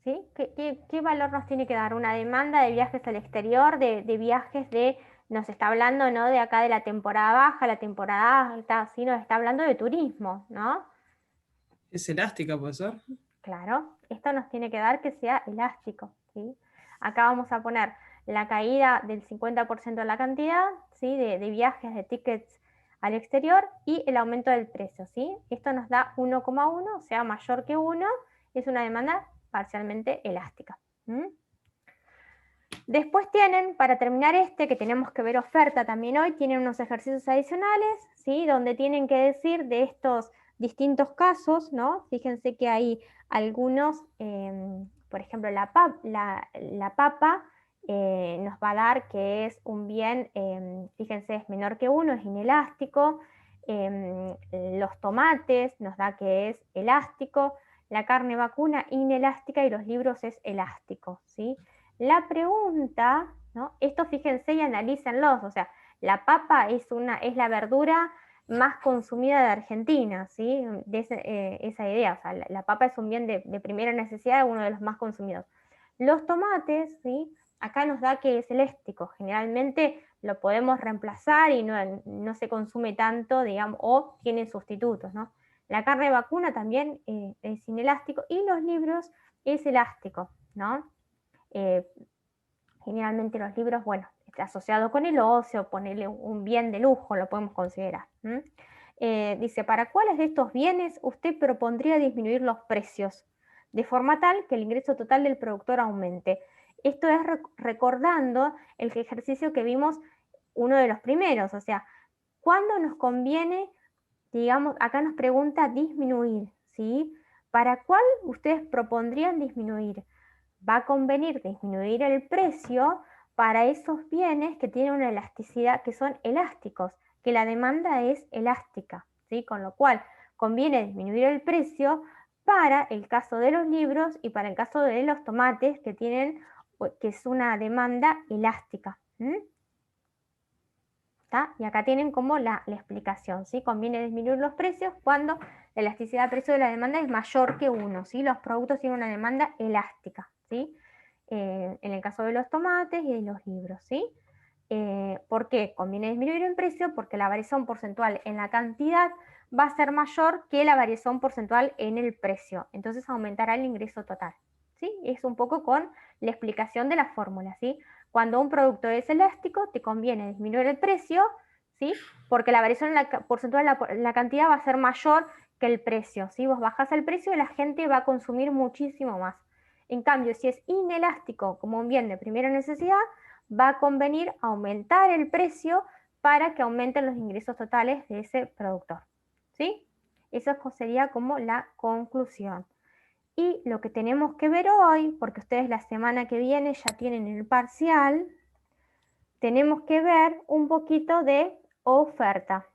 ¿Sí? ¿Qué valor nos tiene que dar? Una demanda de viajes al exterior, de viajes nos está hablando, ¿no?, de acá de la temporada baja, la temporada alta, ¿sí? Nos está hablando de turismo, ¿no? ¿Es elástica, puede ser? Claro, esto nos tiene que dar que sea elástico, ¿sí? Acá vamos a poner la caída del 50% de la cantidad, ¿sí?, de viajes, de tickets al exterior, y el aumento del precio, ¿sí? Esto nos da 1,1, o sea, mayor que 1, es una demanda parcialmente elástica. Después tienen, para terminar que tenemos que ver oferta también hoy, tienen unos ejercicios adicionales, ¿sí?, donde tienen que decir de estos distintos casos, ¿no? Fíjense que hay algunos, por ejemplo, la papa nos va a dar que es un bien, fíjense, es menor que 1, es inelástico. Los tomates nos da que es elástico. La carne vacuna inelástica y los libros es elástico, ¿sí? La pregunta, ¿no? Esto fíjense y analícenlos, o sea, la papa es la verdura más consumida de Argentina, ¿sí? De esa idea, o sea, la papa es un bien de primera necesidad, uno de los más consumidos. Los tomates, ¿sí?, acá nos da que es elástico, generalmente lo podemos reemplazar y no se consume tanto, digamos, o tiene sustitutos, ¿no? La carne vacuna también es inelástico, y los libros es elástico, ¿no? Generalmente los libros, bueno, está asociado con el ocio, ponerle un bien de lujo, lo podemos considerar. Dice, ¿para cuáles de estos bienes usted propondría disminuir los precios de forma tal que el ingreso total del productor aumente? Esto es recordando el ejercicio que vimos, uno de los primeros, o sea, ¿cuándo nos conviene? Digamos, acá nos pregunta disminuir, ¿sí? ¿Para cuál ustedes propondrían disminuir? Va a convenir disminuir el precio para esos bienes que tienen una elasticidad, que son elásticos, que la demanda es elástica, ¿sí? Con lo cual conviene disminuir el precio para el caso de los libros y para el caso de los tomates, que es una demanda elástica. Y acá tienen como la explicación, ¿sí? Conviene disminuir los precios cuando la elasticidad de precio de la demanda es mayor que 1, ¿sí? Los productos tienen una demanda elástica, ¿sí? En el caso de los tomates y de los libros, ¿sí? ¿Por qué? Conviene disminuir el precio porque la variación porcentual en la cantidad va a ser mayor que la variación porcentual en el precio, entonces aumentará el ingreso total, ¿sí? Es un poco con la explicación de la fórmula, ¿sí? Cuando un producto es elástico, te conviene disminuir el precio, ¿sí? Porque la variación porcentual en la cantidad va a ser mayor que el precio, ¿sí? Vos bajás el precio y la gente va a consumir muchísimo más. En cambio, si es inelástico como un bien de primera necesidad, va a convenir aumentar el precio para que aumenten los ingresos totales de ese productor, ¿sí? Eso sería como la conclusión. Y lo que tenemos que ver hoy, porque ustedes la semana que viene ya tienen el parcial, tenemos que ver un poquito de oferta,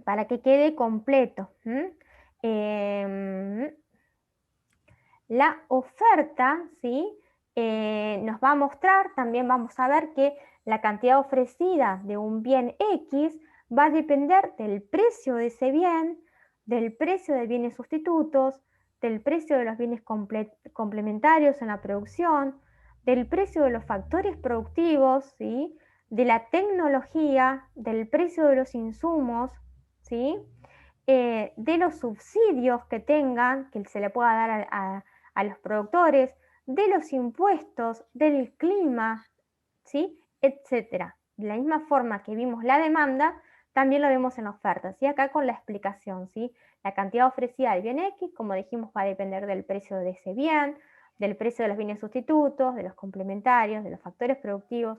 para que quede completo. La oferta, ¿sí?, nos va a mostrar, también vamos a ver que la cantidad ofrecida de un bien X va a depender del precio de ese bien, del precio de bienes sustitutos, del precio de los bienes complementarios en la producción, del precio de los factores productivos, ¿sí? De la tecnología, del precio de los insumos, ¿sí? De los subsidios que tengan, que se le pueda dar a los productores, de los impuestos, del clima, ¿sí? Etcétera. De la misma forma que vimos la demanda, también lo vemos en la oferta, ¿sí? Acá con la explicación, ¿sí? La cantidad ofrecida del bien X, como dijimos, va a depender del precio de ese bien, del precio de los bienes sustitutos, de los complementarios, de los factores productivos,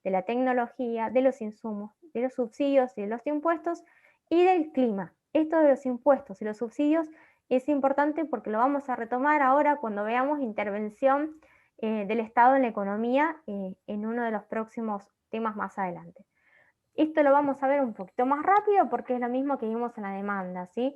de la tecnología, de los insumos, de los subsidios y de los impuestos y del clima. Esto de los impuestos y los subsidios es importante porque lo vamos a retomar ahora cuando veamos intervención del Estado en la economía en uno de los próximos temas más adelante. Esto lo vamos a ver un poquito más rápido porque es lo mismo que vimos en la demanda, ¿sí?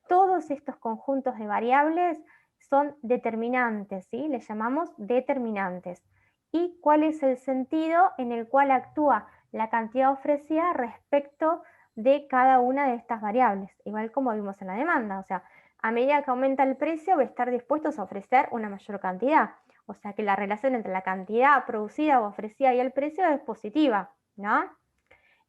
Todos estos conjuntos de variables son determinantes, ¿sí? Les llamamos determinantes. ¿Y cuál es el sentido en el cual actúa la cantidad ofrecida respecto de cada una de estas variables? Igual como vimos en la demanda, o sea, a medida que aumenta el precio, va a estar dispuestos a ofrecer una mayor cantidad. O sea que la relación entre la cantidad producida o ofrecida y el precio es positiva, ¿no?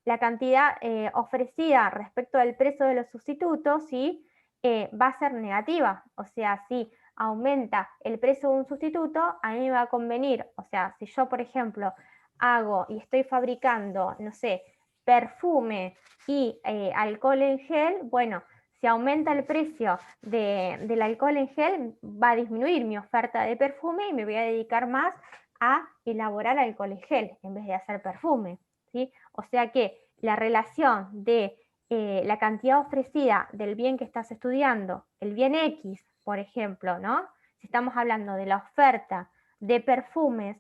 La cantidad ofrecida respecto del precio de los sustitutos, ¿sí? Va a ser negativa. O sea, si aumenta el precio de un sustituto, a mí me va a convenir. O sea, si yo, por ejemplo, hago y estoy fabricando, no sé, perfume y alcohol en gel, bueno, si aumenta el precio del alcohol en gel, va a disminuir mi oferta de perfume y me voy a dedicar más a elaborar alcohol en gel en vez de hacer perfume, ¿sí? O sea que la relación de la cantidad ofrecida del bien que estás estudiando, el bien X, por ejemplo, ¿no? Si estamos hablando de la oferta de perfumes,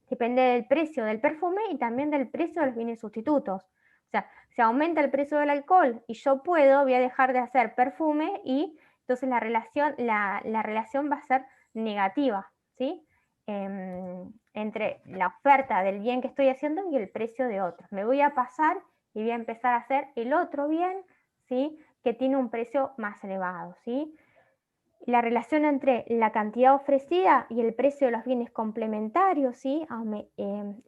depende del precio del perfume y también del precio de los bienes sustitutos. O sea, si aumenta el precio del alcohol y yo puedo, voy a dejar de hacer perfume y entonces la relación va a ser negativa, ¿sí? Entre la oferta del bien que estoy haciendo y el precio de otro. Me voy a pasar y voy a empezar a hacer el otro bien, ¿sí? Que tiene un precio más elevado, ¿sí? La relación entre la cantidad ofrecida y el precio de los bienes complementarios, ¿sí?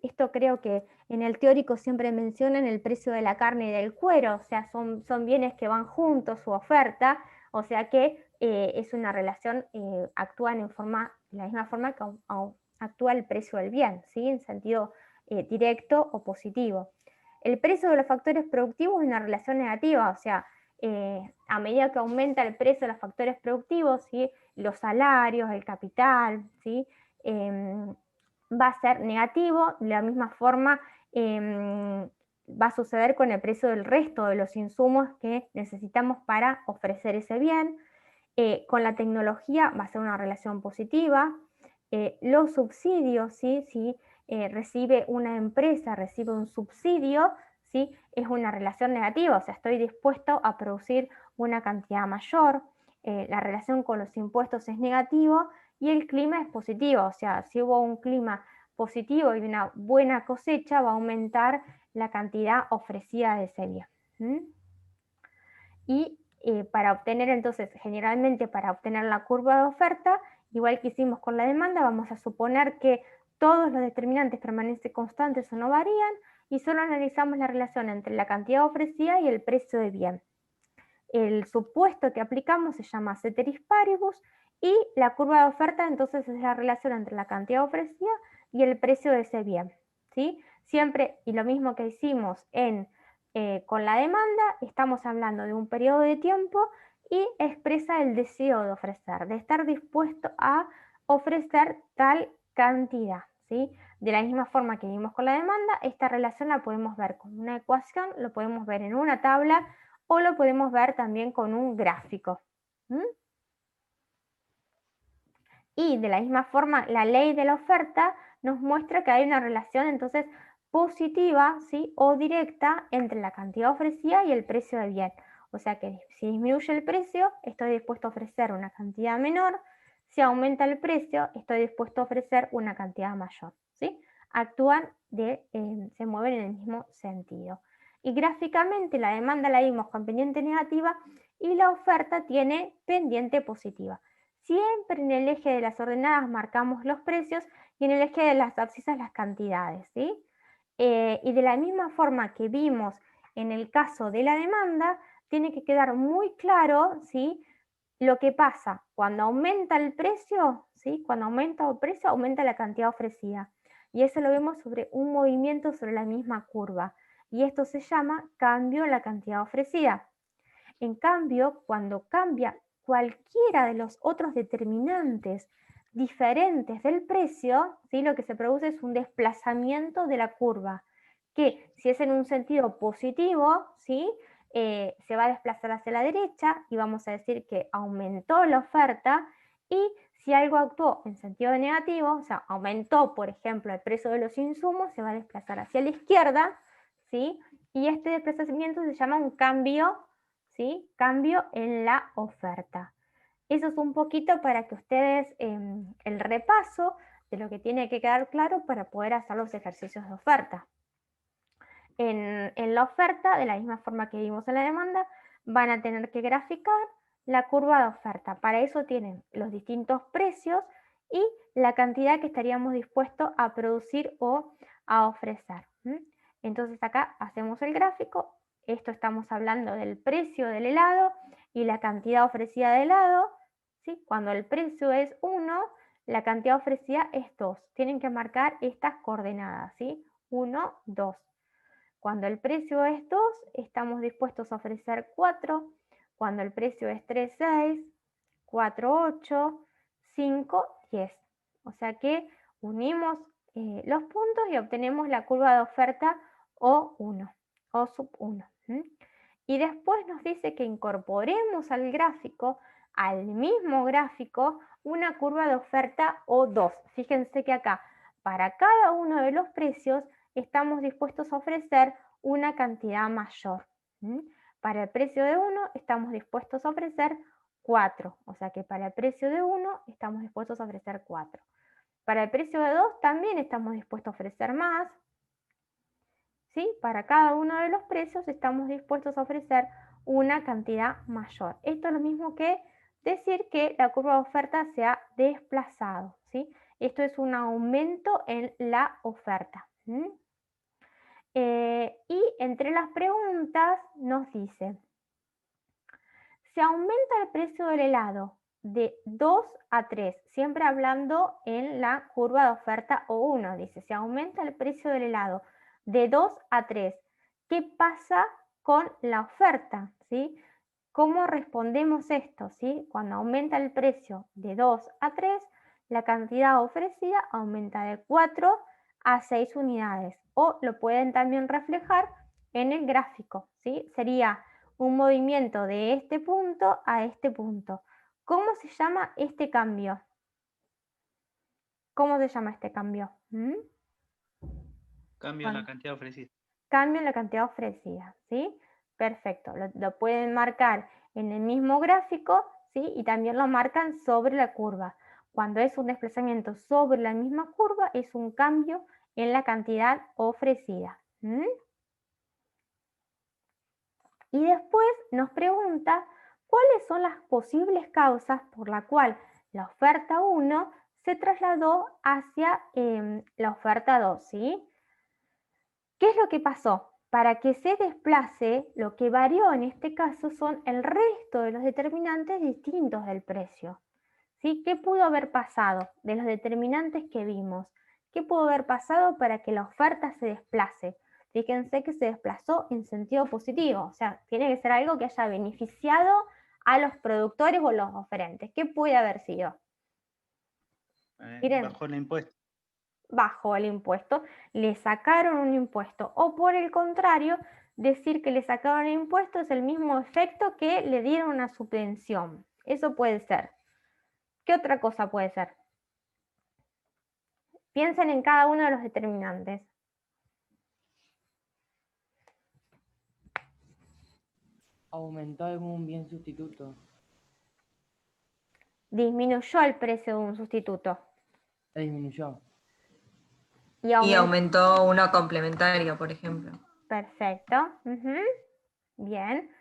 Esto creo que en el teórico siempre mencionan el precio de la carne y del cuero, o sea, son bienes que van juntos, su oferta, o sea que es una relación, actúan de la misma forma que actúa el precio del bien, ¿sí? En sentido directo o positivo. El precio de los factores productivos es una relación negativa, o sea, a medida que aumenta el precio de los factores productivos, ¿sí? Los salarios, el capital, ¿sí? Va a ser negativo. De la misma forma va a suceder con el precio del resto de los insumos que necesitamos para ofrecer ese bien. Con la tecnología va a ser una relación positiva. Los subsidios, ¿sí? Si recibe una empresa, recibe un subsidio, ¿sí? Es una relación negativa, o sea, estoy dispuesto a producir una cantidad mayor. La relación con los impuestos es negativo y el clima es positivo, o sea, si hubo un clima positivo y una buena cosecha, va a aumentar la cantidad ofrecida de ese bien. Y para obtener entonces, generalmente para obtener la curva de oferta, igual que hicimos con la demanda, vamos a suponer que todos los determinantes permanecen constantes o no varían y solo analizamos la relación entre la cantidad ofrecida y el precio de bien. El supuesto que aplicamos se llama ceteris paribus y la curva de oferta entonces es la relación entre la cantidad ofrecida y el precio de ese bien, ¿sí? Siempre, y lo mismo que hicimos con la demanda, estamos hablando de un periodo de tiempo y expresa el deseo de ofrecer, de estar dispuesto a ofrecer tal cantidad, ¿sí? De la misma forma que vimos con la demanda, esta relación la podemos ver con una ecuación, lo podemos ver en una tabla o lo podemos ver también con un gráfico. Y de la misma forma, la ley de la oferta nos muestra que hay una relación entonces positiva, ¿sí? O directa entre la cantidad ofrecida y el precio del bien. O sea que si disminuye el precio, estoy dispuesto a ofrecer una cantidad menor. Si aumenta el precio, estoy dispuesto a ofrecer una cantidad mayor, ¿sí? Actúan se mueven en el mismo sentido. Y gráficamente la demanda la vimos con pendiente negativa y la oferta tiene pendiente positiva. siempre en el eje de las ordenadas marcamos los precios y en el eje de las abscisas las cantidades, ¿sí? Y de la misma forma que vimos en el caso de la demanda, tiene que quedar muy claro, ¿sí?, lo que pasa cuando aumenta el precio, ¿sí? Cuando aumenta el precio, aumenta la cantidad ofrecida. Y eso lo vemos sobre un movimiento sobre la misma curva. Y esto se llama cambio en la cantidad ofrecida. En cambio, cuando cambia cualquiera de los otros determinantes diferentes del precio, ¿sí?, lo que se produce es un desplazamiento de la curva, que si es en un sentido positivo, ¿sí?, se va a desplazar hacia la derecha y vamos a decir que aumentó la oferta, y si algo actuó en sentido negativo, o sea, aumentó, por ejemplo, el precio de los insumos, se va a desplazar hacia la izquierda, ¿sí? Y este desplazamiento se llama un cambio, ¿sí?, cambio en la oferta. Eso es un poquito para que ustedes, el repaso de lo que tiene que quedar claro para poder hacer los ejercicios de oferta. En la oferta, de la misma forma que vimos en la demanda, van a tener que graficar la curva de oferta. Para eso tienen los distintos precios y la cantidad que estaríamos dispuestos a producir o a ofrecer. Entonces acá hacemos el gráfico. Esto estamos hablando del precio del helado y la cantidad ofrecida de helado, ¿sí? Cuando el precio es 1, la cantidad ofrecida es 2. Tienen que marcar estas coordenadas, ¿sí? 1, 2. Cuando el precio es 2, estamos dispuestos a ofrecer 4. Cuando el precio es 3, 6, 4, 8, 5, 10. O sea que unimos los puntos y obtenemos la curva de oferta O1, O sub 1. Y después nos dice que incorporemos al gráfico, al mismo gráfico, una curva de oferta O2. Fíjense que acá, para cada uno de los precios, estamos dispuestos a ofrecer una cantidad mayor. Para el precio de 1 estamos dispuestos a ofrecer 4, o sea que para el precio de 1 estamos dispuestos a ofrecer 4. Para el precio de 2 también estamos dispuestos a ofrecer más. ¿Sí? Para cada uno de los precios estamos dispuestos a ofrecer una cantidad mayor. Esto es lo mismo que decir que la curva de oferta se ha desplazado, ¿sí? Esto es un aumento en la oferta. Y entre las preguntas nos dice, se aumenta el precio del helado de 2 a 3, siempre hablando en la curva de oferta O1, dice, se aumenta el precio del helado de 2 a 3. ¿Qué pasa con la oferta? ¿Sí? ¿Cómo respondemos esto? ¿Sí? Cuando aumenta el precio de 2 a 3, la cantidad ofrecida aumenta de 4 a 6 unidades. O lo pueden también reflejar en el gráfico, ¿sí? Sería un movimiento de este punto a este punto. ¿Cómo se llama este cambio? ¿Cómo se llama este cambio? Cambio en la cantidad ofrecida. Cambio en la cantidad ofrecida, ¿sí? Perfecto, lo pueden marcar en el mismo gráfico, ¿sí? Y también lo marcan sobre la curva. Cuando es un desplazamiento sobre la misma curva, es un cambio en la cantidad ofrecida. Y después nos pregunta cuáles son las posibles causas por la cual la oferta 1 se trasladó hacia la oferta 2, ¿sí? ¿Qué es lo que pasó? Para que se desplace, lo que varió en este caso son el resto de los determinantes distintos del precio. ¿Sí? ¿Qué pudo haber pasado de los determinantes que vimos? ¿Qué pudo haber pasado para que la oferta se desplace? Fíjense que se desplazó en sentido positivo, o sea, tiene que ser algo que haya beneficiado a los productores o los oferentes. ¿Qué puede haber sido? Miren, Bajó el impuesto. Bajó el impuesto, le sacaron un impuesto, o por el contrario, decir que le sacaron el impuesto es el mismo efecto que le dieron una subvención. Eso puede ser. ¿Qué otra cosa puede ser? Piensen en cada uno de los determinantes. Aumentó algún bien sustituto. Disminuyó el precio de un sustituto. Disminuyó. Y aumentó uno complementario, por ejemplo. Perfecto. Bien.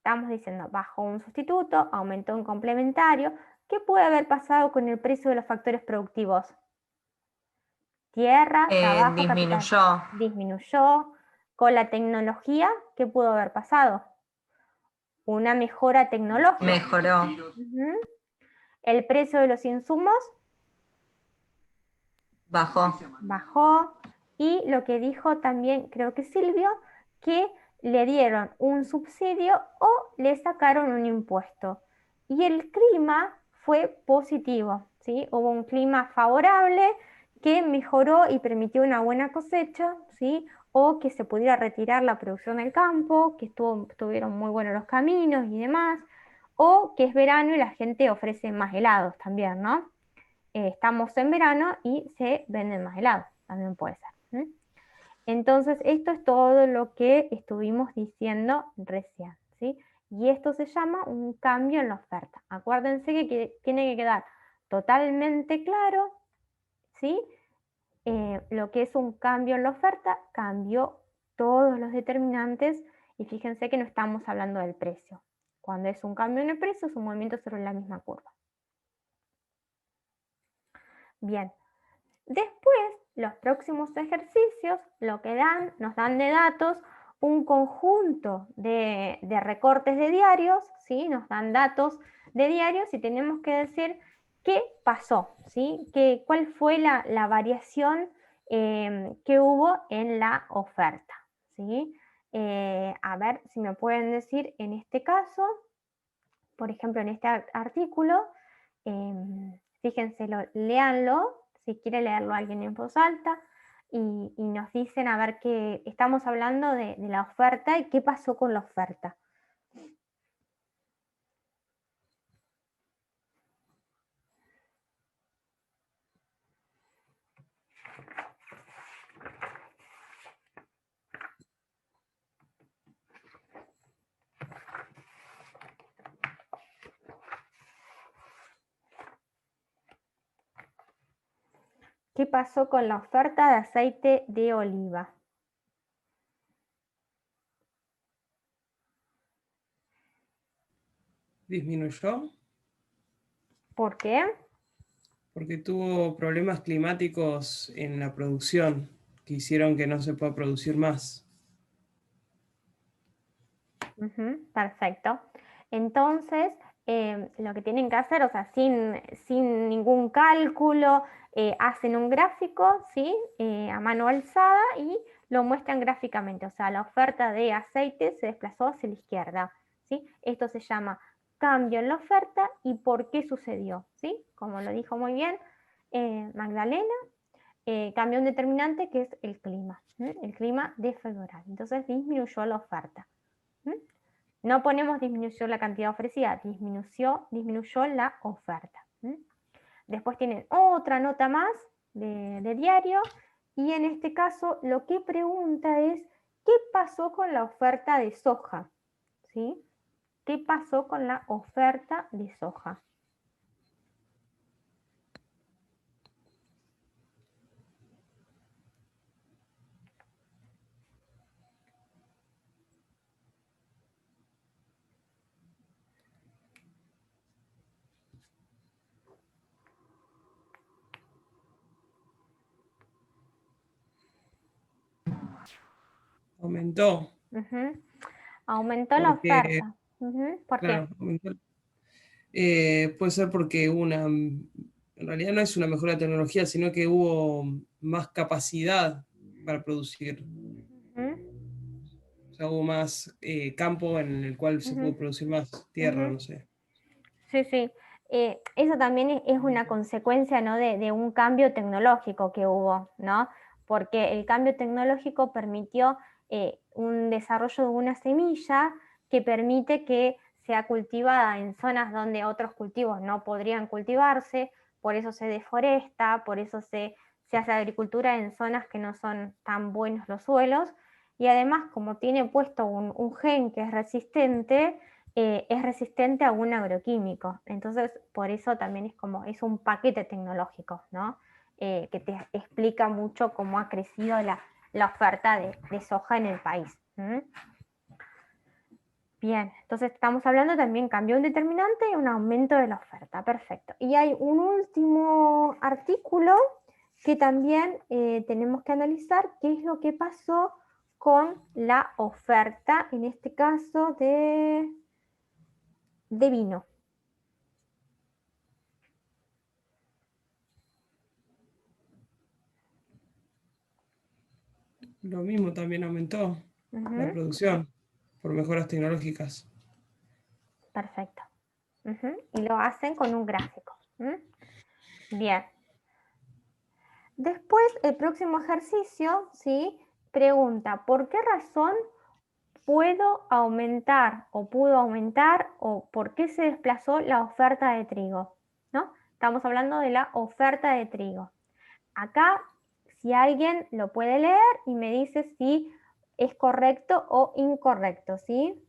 Estamos diciendo, bajó un sustituto, aumentó un complementario. ¿Qué puede haber pasado con el precio de los factores productivos? Tierra, trabajo, Disminuyó. capital. Disminuyó. Con la tecnología, ¿qué pudo haber pasado? Una mejora tecnológica. Mejoró. El precio de los insumos Bajó. Y lo que dijo también, creo que Silvio, que le dieron un subsidio o le sacaron un impuesto. Y el clima fue positivo, ¿sí? Hubo un clima favorable que mejoró y permitió una buena cosecha, ¿sí? O que se pudiera retirar la producción del campo, que estuvieron muy buenos los caminos y demás, o que es verano y la gente ofrece más helados también, ¿no? Estamos en verano y se venden más helados, también puede ser. Entonces, esto es todo lo que estuvimos diciendo recién, ¿sí? Y esto se llama un cambio en la oferta. Acuérdense que tiene que quedar totalmente claro, ¿sí? Lo que es un cambio en la oferta, cambió todos los determinantes y fíjense que no estamos hablando del precio. Cuando es un cambio en el precio, es un movimiento sobre la misma curva. Bien, después los próximos ejercicios lo que nos dan de datos un conjunto de recortes de diarios, ¿sí? Nos dan datos de diarios y tenemos que decir qué pasó, ¿sí? ¿Cuál fue la variación que hubo en la oferta, ¿sí? A ver si me pueden decir en este caso, por ejemplo en este artículo, fíjense, léanlo, si quiere leerlo alguien en voz alta, y nos dicen a ver qué estamos hablando de la oferta y qué pasó con la oferta. ¿Qué pasó con la oferta de aceite de oliva? ¿Disminuyó? ¿Por qué? Porque tuvo problemas climáticos en la producción que hicieron que no se pueda producir más. Perfecto. Entonces, lo que tienen que hacer, o sea, sin ningún cálculo, hacen un gráfico, ¿sí? A mano alzada y lo muestran gráficamente. O sea, la oferta de aceite se desplazó hacia la izquierda, ¿sí? Esto se llama cambio en la oferta y por qué sucedió, ¿sí? Como lo dijo muy bien Magdalena, cambió un determinante que es el clima, el clima desfavorable. Entonces disminuyó la oferta. No ponemos disminuyó la cantidad ofrecida, disminuyó la oferta. Después tienen otra nota más de diario y en este caso lo que pregunta es ¿qué pasó con la oferta de soja? ¿Sí? ¿Qué pasó con la oferta de soja? Aumentó. Aumentó la oferta. ¿Por claro, qué? aumentó. Puede ser porque en realidad no es una mejora de tecnología, sino que hubo más capacidad para producir. O sea, hubo más campo en el cual se pudo producir más tierra, no sé. Sí, sí. Eso también es una consecuencia, ¿no? de un cambio tecnológico que hubo, ¿no? Porque el cambio tecnológico permitió un desarrollo de una semilla que permite que sea cultivada en zonas donde otros cultivos no podrían cultivarse, por eso se deforesta, por eso se hace agricultura en zonas que no son tan buenos los suelos, y además como tiene puesto un gen que es resistente a un agroquímico. Entonces, por eso también es un paquete tecnológico, ¿no? Que te explica mucho cómo ha crecido la oferta de soja en el país. Bien, entonces estamos hablando también cambió un determinante y un aumento de la oferta. Perfecto. Y hay un último artículo que también tenemos que analizar, qué es lo que pasó con la oferta, en este caso de vino. Lo mismo también aumentó la Ujú, producción por mejoras tecnológicas. perfecto. Ujú, y lo hacen con un gráfico. Bien. Después, el próximo ejercicio, ¿sí? Pregunta, ¿por qué razón puedo aumentar o pudo aumentar o por qué se desplazó la oferta de trigo? ¿No? Estamos hablando de la oferta de trigo. Acá, si alguien lo puede leer y me dice si es correcto o incorrecto, ¿sí?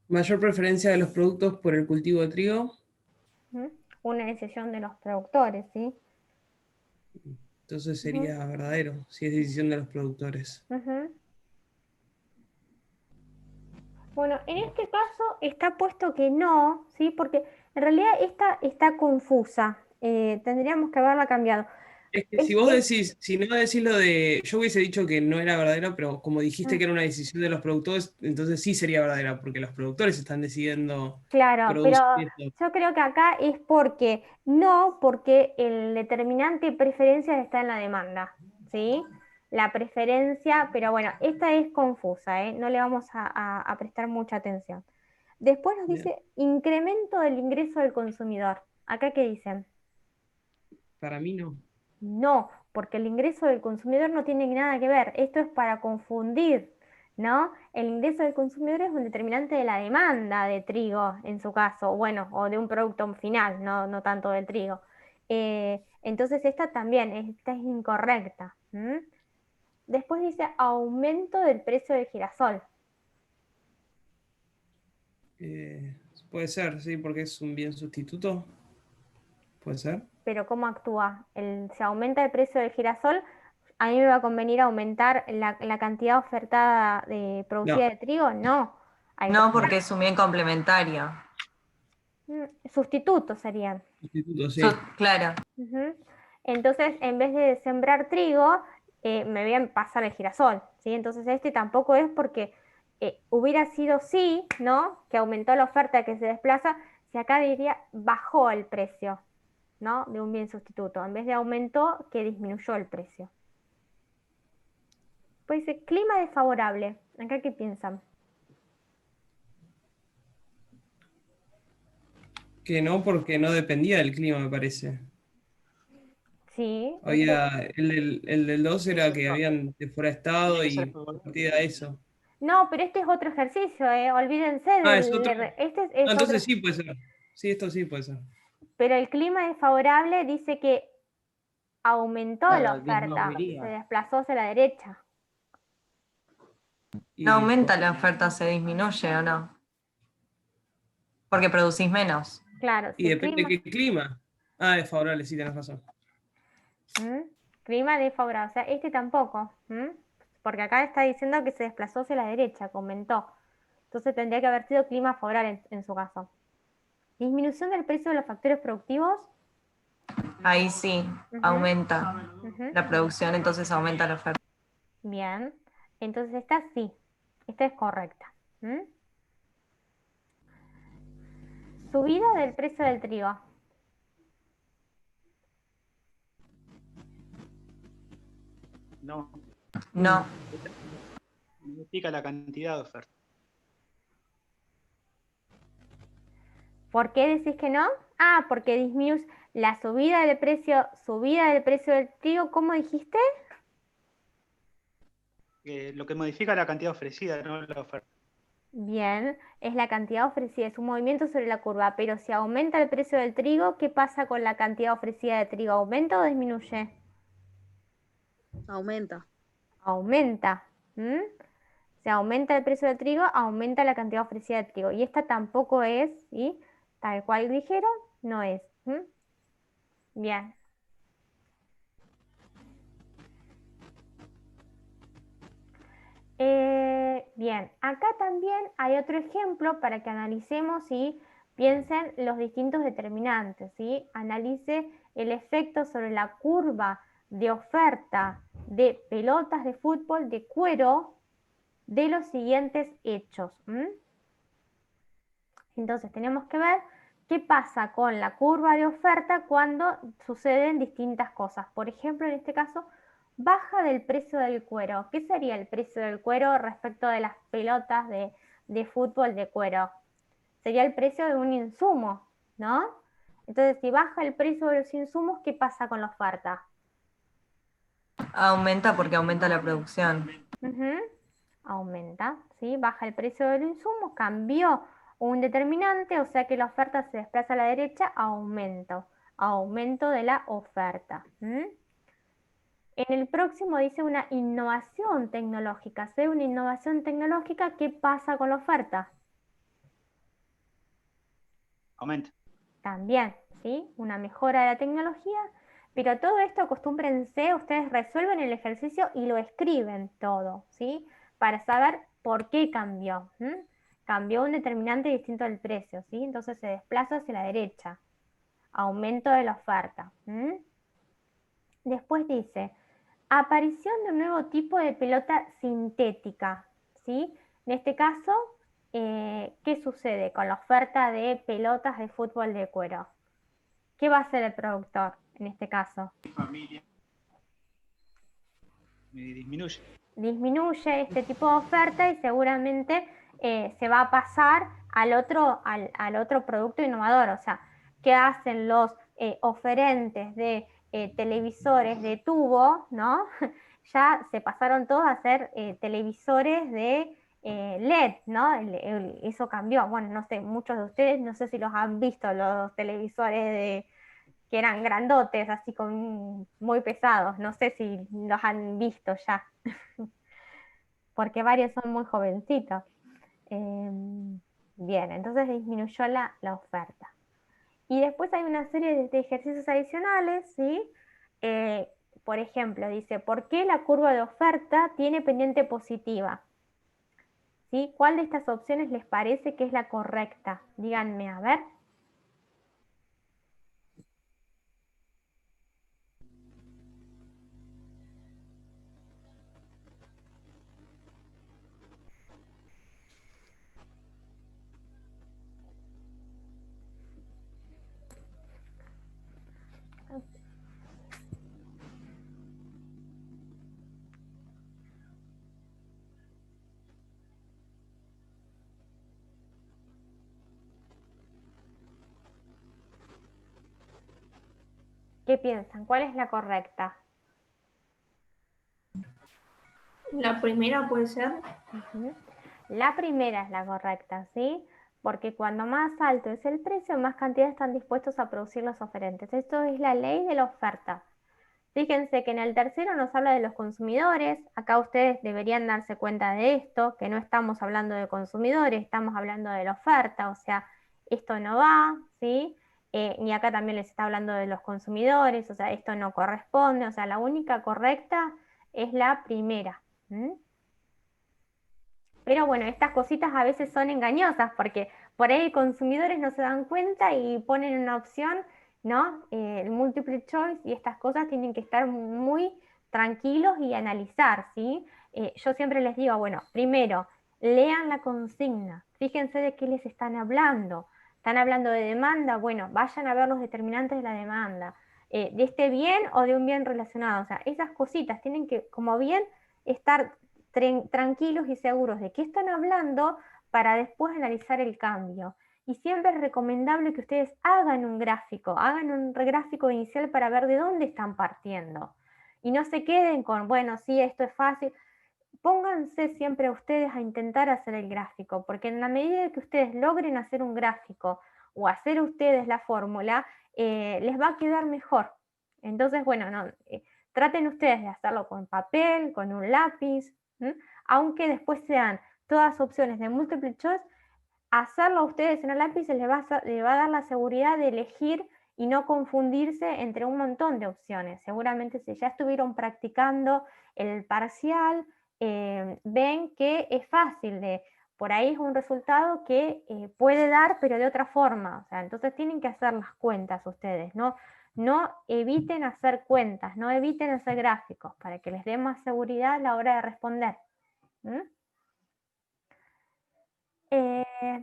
Mayor preferencia de los productos por el cultivo de trigo. Una decisión de los productores, ¿sí? Entonces sería verdadero, si es decisión de los productores. Bueno, en este caso está puesto que no, ¿sí? Porque en realidad esta está confusa. Tendríamos que haberla cambiado. Es que si vos decís, si no decís lo de, yo hubiese dicho que no era verdadero, pero como dijiste que era una decisión de los productores, entonces sí sería verdadera, porque los productores están decidiendo Claro, pero producir esto. yo creo que acá es porque no, porque el determinante preferencias está en la demanda, ¿sí? La preferencia, pero bueno, esta es confusa, ¿eh? No le vamos a prestar mucha atención. Después nos Bien. dice incremento del ingreso del consumidor. ¿Acá qué dicen? Para mí no. No, porque el ingreso del consumidor no tiene nada que ver. Esto es para confundir, ¿no? El ingreso del consumidor es un determinante de la demanda de trigo, en su caso, bueno, o de un producto final, no tanto del trigo. Entonces esta también, esta es incorrecta. Después dice aumento del precio del girasol. Puede ser, sí, porque es un bien sustituto. Puede ser. Pero ¿cómo actúa? Se aumenta el precio del girasol, a mí me va a convenir aumentar la cantidad ofertada No, producida de trigo, no. Al No, contrario, porque es un bien complementario. sustitutos serían. sustituto, sí. Claro. Ujú. Entonces, en vez de sembrar trigo, me voy a pasar el girasol, ¿sí? Entonces, este tampoco es porque hubiera sido sí, ¿no? Que aumentó la oferta que se desplaza, si acá diría bajó el precio, ¿no? De un bien sustituto. En vez de aumentó, que disminuyó el precio. Pues dice clima desfavorable. ¿Acá qué piensan? Que no, porque no dependía del clima, me parece. Sí, El del 2 era que habían deforestado Tenía que ser y a favorable. partir de eso. no, pero este es otro ejercicio, olvídense Ah, es otro. este No, es otro. entonces sí puede ser. Sí, esto sí puede ser. Pero el clima desfavorable dice que aumentó la Claro, oferta, se disminuiría. desplazó hacia la derecha. No Y aumenta la oferta, se disminuye o no. Porque producís menos. Claro, Y si el depende de clima, qué clima. Ah, es favorable, sí, tenés razón. clima desfavorable, o sea, este tampoco, porque acá está diciendo que se desplazó hacia la derecha, que aumentó. Entonces tendría que haber sido clima favorable en su caso. Disminución del precio de los factores productivos. Ahí sí, Ujú, aumenta ujú. la producción, entonces aumenta la oferta. Bien, entonces esta sí, esta es correcta. Subida del precio del trigo. No, No, significa la cantidad de oferta. ¿Por qué decís que no? Ah, porque disminuye la subida del precio del trigo, ¿cómo dijiste? Lo que modifica la cantidad ofrecida, no la oferta. Bien, es la cantidad ofrecida, es un movimiento sobre la curva, pero si aumenta el precio del trigo, ¿qué pasa con la cantidad ofrecida de trigo? ¿Aumenta o disminuye? Aumenta. Aumenta. Si aumenta el precio del trigo, aumenta la cantidad ofrecida de trigo. Y esta tampoco es, ¿sí? Tal cual dijeron, no es. Bien. Bien, acá también hay otro ejemplo para que analicemos y piensen los distintos determinantes, ¿sí? Analice el efecto sobre la curva de oferta de pelotas de fútbol de cuero de los siguientes hechos. Entonces tenemos que ver qué pasa con la curva de oferta cuando suceden distintas cosas. Por ejemplo, en este caso, baja del precio del cuero. ¿Qué sería el precio del cuero respecto de las pelotas de fútbol de cuero? Sería el precio de un insumo, ¿no? Entonces, si baja el precio de los insumos, ¿qué pasa con la oferta? Aumenta porque aumenta la producción. Aumenta, ¿sí? Baja el precio del insumo, cambió un determinante, o sea que la oferta se desplaza a la derecha, aumento de la oferta. En el próximo dice una innovación tecnológica. Si hay una innovación tecnológica, ¿qué pasa con la oferta? Aumenta. También, ¿sí? Una mejora de la tecnología, pero todo esto acostúmbrense, ustedes resuelven el ejercicio y lo escriben todo, ¿sí? Para saber por qué cambió. Cambió un determinante distinto del precio, ¿sí? Entonces se desplaza hacia la derecha. Aumento de la oferta. Después dice, aparición de un nuevo tipo de pelota sintética, ¿sí? En este caso, ¿qué sucede con la oferta de pelotas de fútbol de cuero? ¿Qué va a hacer el productor en este caso? Disminuye. Disminuye este tipo de oferta y seguramente se va a pasar al otro producto innovador. O sea, ¿qué hacen los oferentes de televisores de tubo, ¿no? Ya se pasaron todos a hacer televisores de LED, ¿no? Eso cambió. Bueno, no sé, muchos de ustedes, no sé si los han visto, los televisores que eran grandotes, así con muy pesados. No sé si los han visto ya, porque varios son muy jovencitos. Bien, entonces disminuyó la oferta. Y después hay una serie de ejercicios adicionales, ¿sí? Eh, por ejemplo, dice, ¿por qué la curva de oferta tiene pendiente positiva? ¿Sí? ¿Cuál de estas opciones les parece que es la correcta? Díganme, a ver. ¿Qué piensan? ¿Cuál es la correcta? La primera puede ser. La primera es la correcta, ¿sí? Porque cuando más alto es el precio, más cantidad están dispuestos a producir los oferentes. Esto es la ley de la oferta. Fíjense que en el tercero nos habla de los consumidores. Acá ustedes deberían darse cuenta de esto, que no estamos hablando de consumidores, estamos hablando de la oferta, o sea, esto no va, ¿sí? Y acá también les está hablando de los consumidores, o sea, esto no corresponde, o sea, la única correcta es la primera. Pero bueno, estas cositas a veces son engañosas porque por ahí consumidores no se dan cuenta y ponen una opción, ¿no? El multiple choice y estas cosas tienen que estar muy tranquilos y analizar, ¿sí? Yo siempre les digo, bueno, primero, lean la consigna, fíjense de qué les están hablando. ¿Están hablando de demanda? Bueno, vayan a ver los determinantes de la demanda. ¿De este bien o de un bien relacionado? O sea, esas cositas tienen que, como bien, estar tranquilos y seguros de qué están hablando para después analizar el cambio. Y siempre es recomendable que ustedes hagan un gráfico inicial para ver de dónde están partiendo. Y no se queden con, bueno, sí, esto es fácil. Pónganse siempre ustedes a intentar hacer el gráfico, porque en la medida que ustedes logren hacer un gráfico o hacer ustedes la fórmula, les va a quedar mejor. Entonces, bueno, no, traten ustedes de hacerlo con papel, con un lápiz, aunque después sean todas opciones de multiple choice, hacerlo a ustedes en el lápiz les va a dar la seguridad de elegir y no confundirse entre un montón de opciones. Seguramente si ya estuvieron practicando el parcial, ven que es fácil por ahí es un resultado que puede dar, pero de otra forma. O sea, entonces tienen que hacer las cuentas ustedes, ¿no? No eviten hacer cuentas, no eviten hacer gráficos, para que les dé más seguridad a la hora de responder.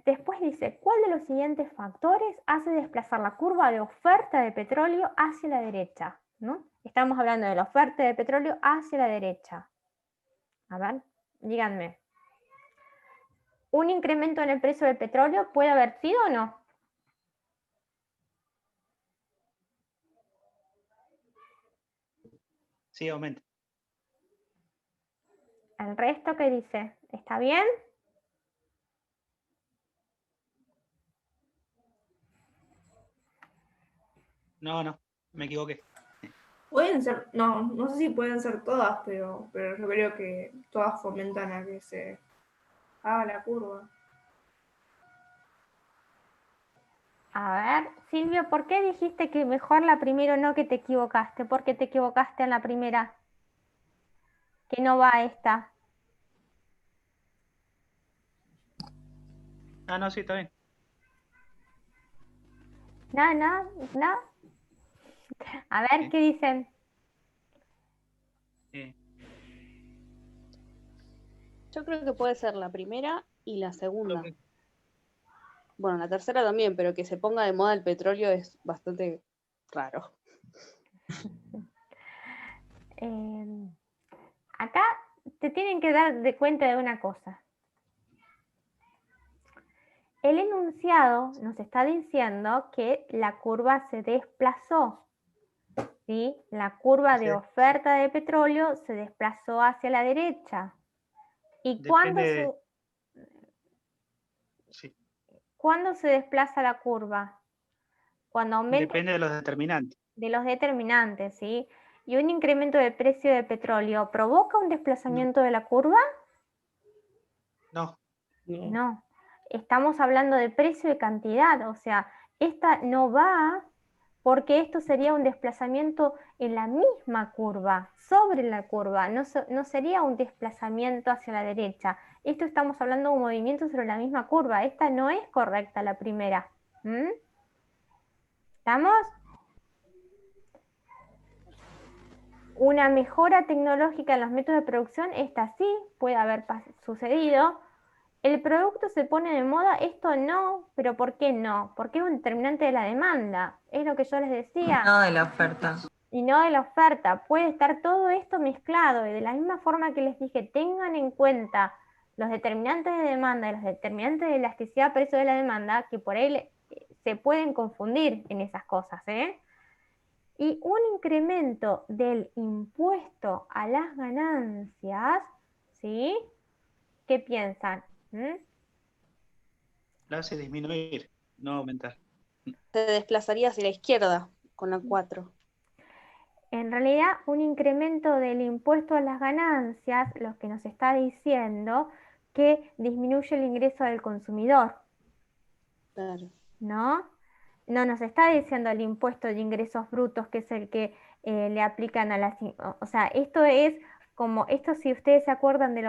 Después dice, ¿cuál de los siguientes factores hace desplazar la curva de oferta de petróleo hacia la derecha? ¿No? Estamos hablando de la oferta de petróleo hacia la derecha. A ver, díganme. ¿Un incremento en el precio del petróleo puede haber sido o no? Sí, aumenta. ¿El resto qué dice? ¿Está bien? No, me equivoqué. Pueden ser, no sé si pueden ser todas, pero yo creo que todas fomentan a que se haga la curva. A ver, Silvio, ¿por qué dijiste que mejor la primera o no, que te equivocaste? ¿Por qué te equivocaste en la primera? Que no va a esta. No, sí, está bien. No. A ver, ¿qué dicen? Yo creo que puede ser la primera y la segunda. Ok. Bueno, la tercera también, pero que se ponga de moda el petróleo es bastante raro. Acá te tienen que dar de cuenta de una cosa. El enunciado nos está diciendo que la curva se desplazó, ¿sí? La curva de oferta de petróleo se desplazó hacia la derecha. ¿Y cuándo se desplaza la curva? Cuando aumenta. Depende de los determinantes. De los determinantes, ¿sí? ¿Y un incremento del precio del petróleo provoca un desplazamiento de la curva? No. No. Estamos hablando de precio y cantidad, o sea, esta no va porque esto sería un desplazamiento en la misma curva, sobre la curva, no sería un desplazamiento hacia la derecha. Esto estamos hablando de un movimiento sobre la misma curva, esta no es correcta la primera. ¿Estamos? Una mejora tecnológica en los métodos de producción, esta sí puede haber sucedido. El producto se pone de moda, esto no, pero ¿por qué no? Porque es un determinante de la demanda, es lo que yo les decía. No de la oferta. Y no de la oferta, puede estar todo esto mezclado, y de la misma forma que les dije, tengan en cuenta los determinantes de demanda y los determinantes de elasticidad precio de la demanda, que por ahí se pueden confundir en esas cosas, ¿eh? Y un incremento del impuesto a las ganancias, ¿sí? ¿Qué piensan? La hace disminuir, no aumentar. Se desplazaría hacia la izquierda con la 4. En realidad, un incremento del impuesto a las ganancias, lo que nos está diciendo que disminuye el ingreso del consumidor. Claro. ¿No? No nos está diciendo el impuesto de ingresos brutos, que es el que le aplican a las... O sea, esto es como, esto si ustedes se acuerdan de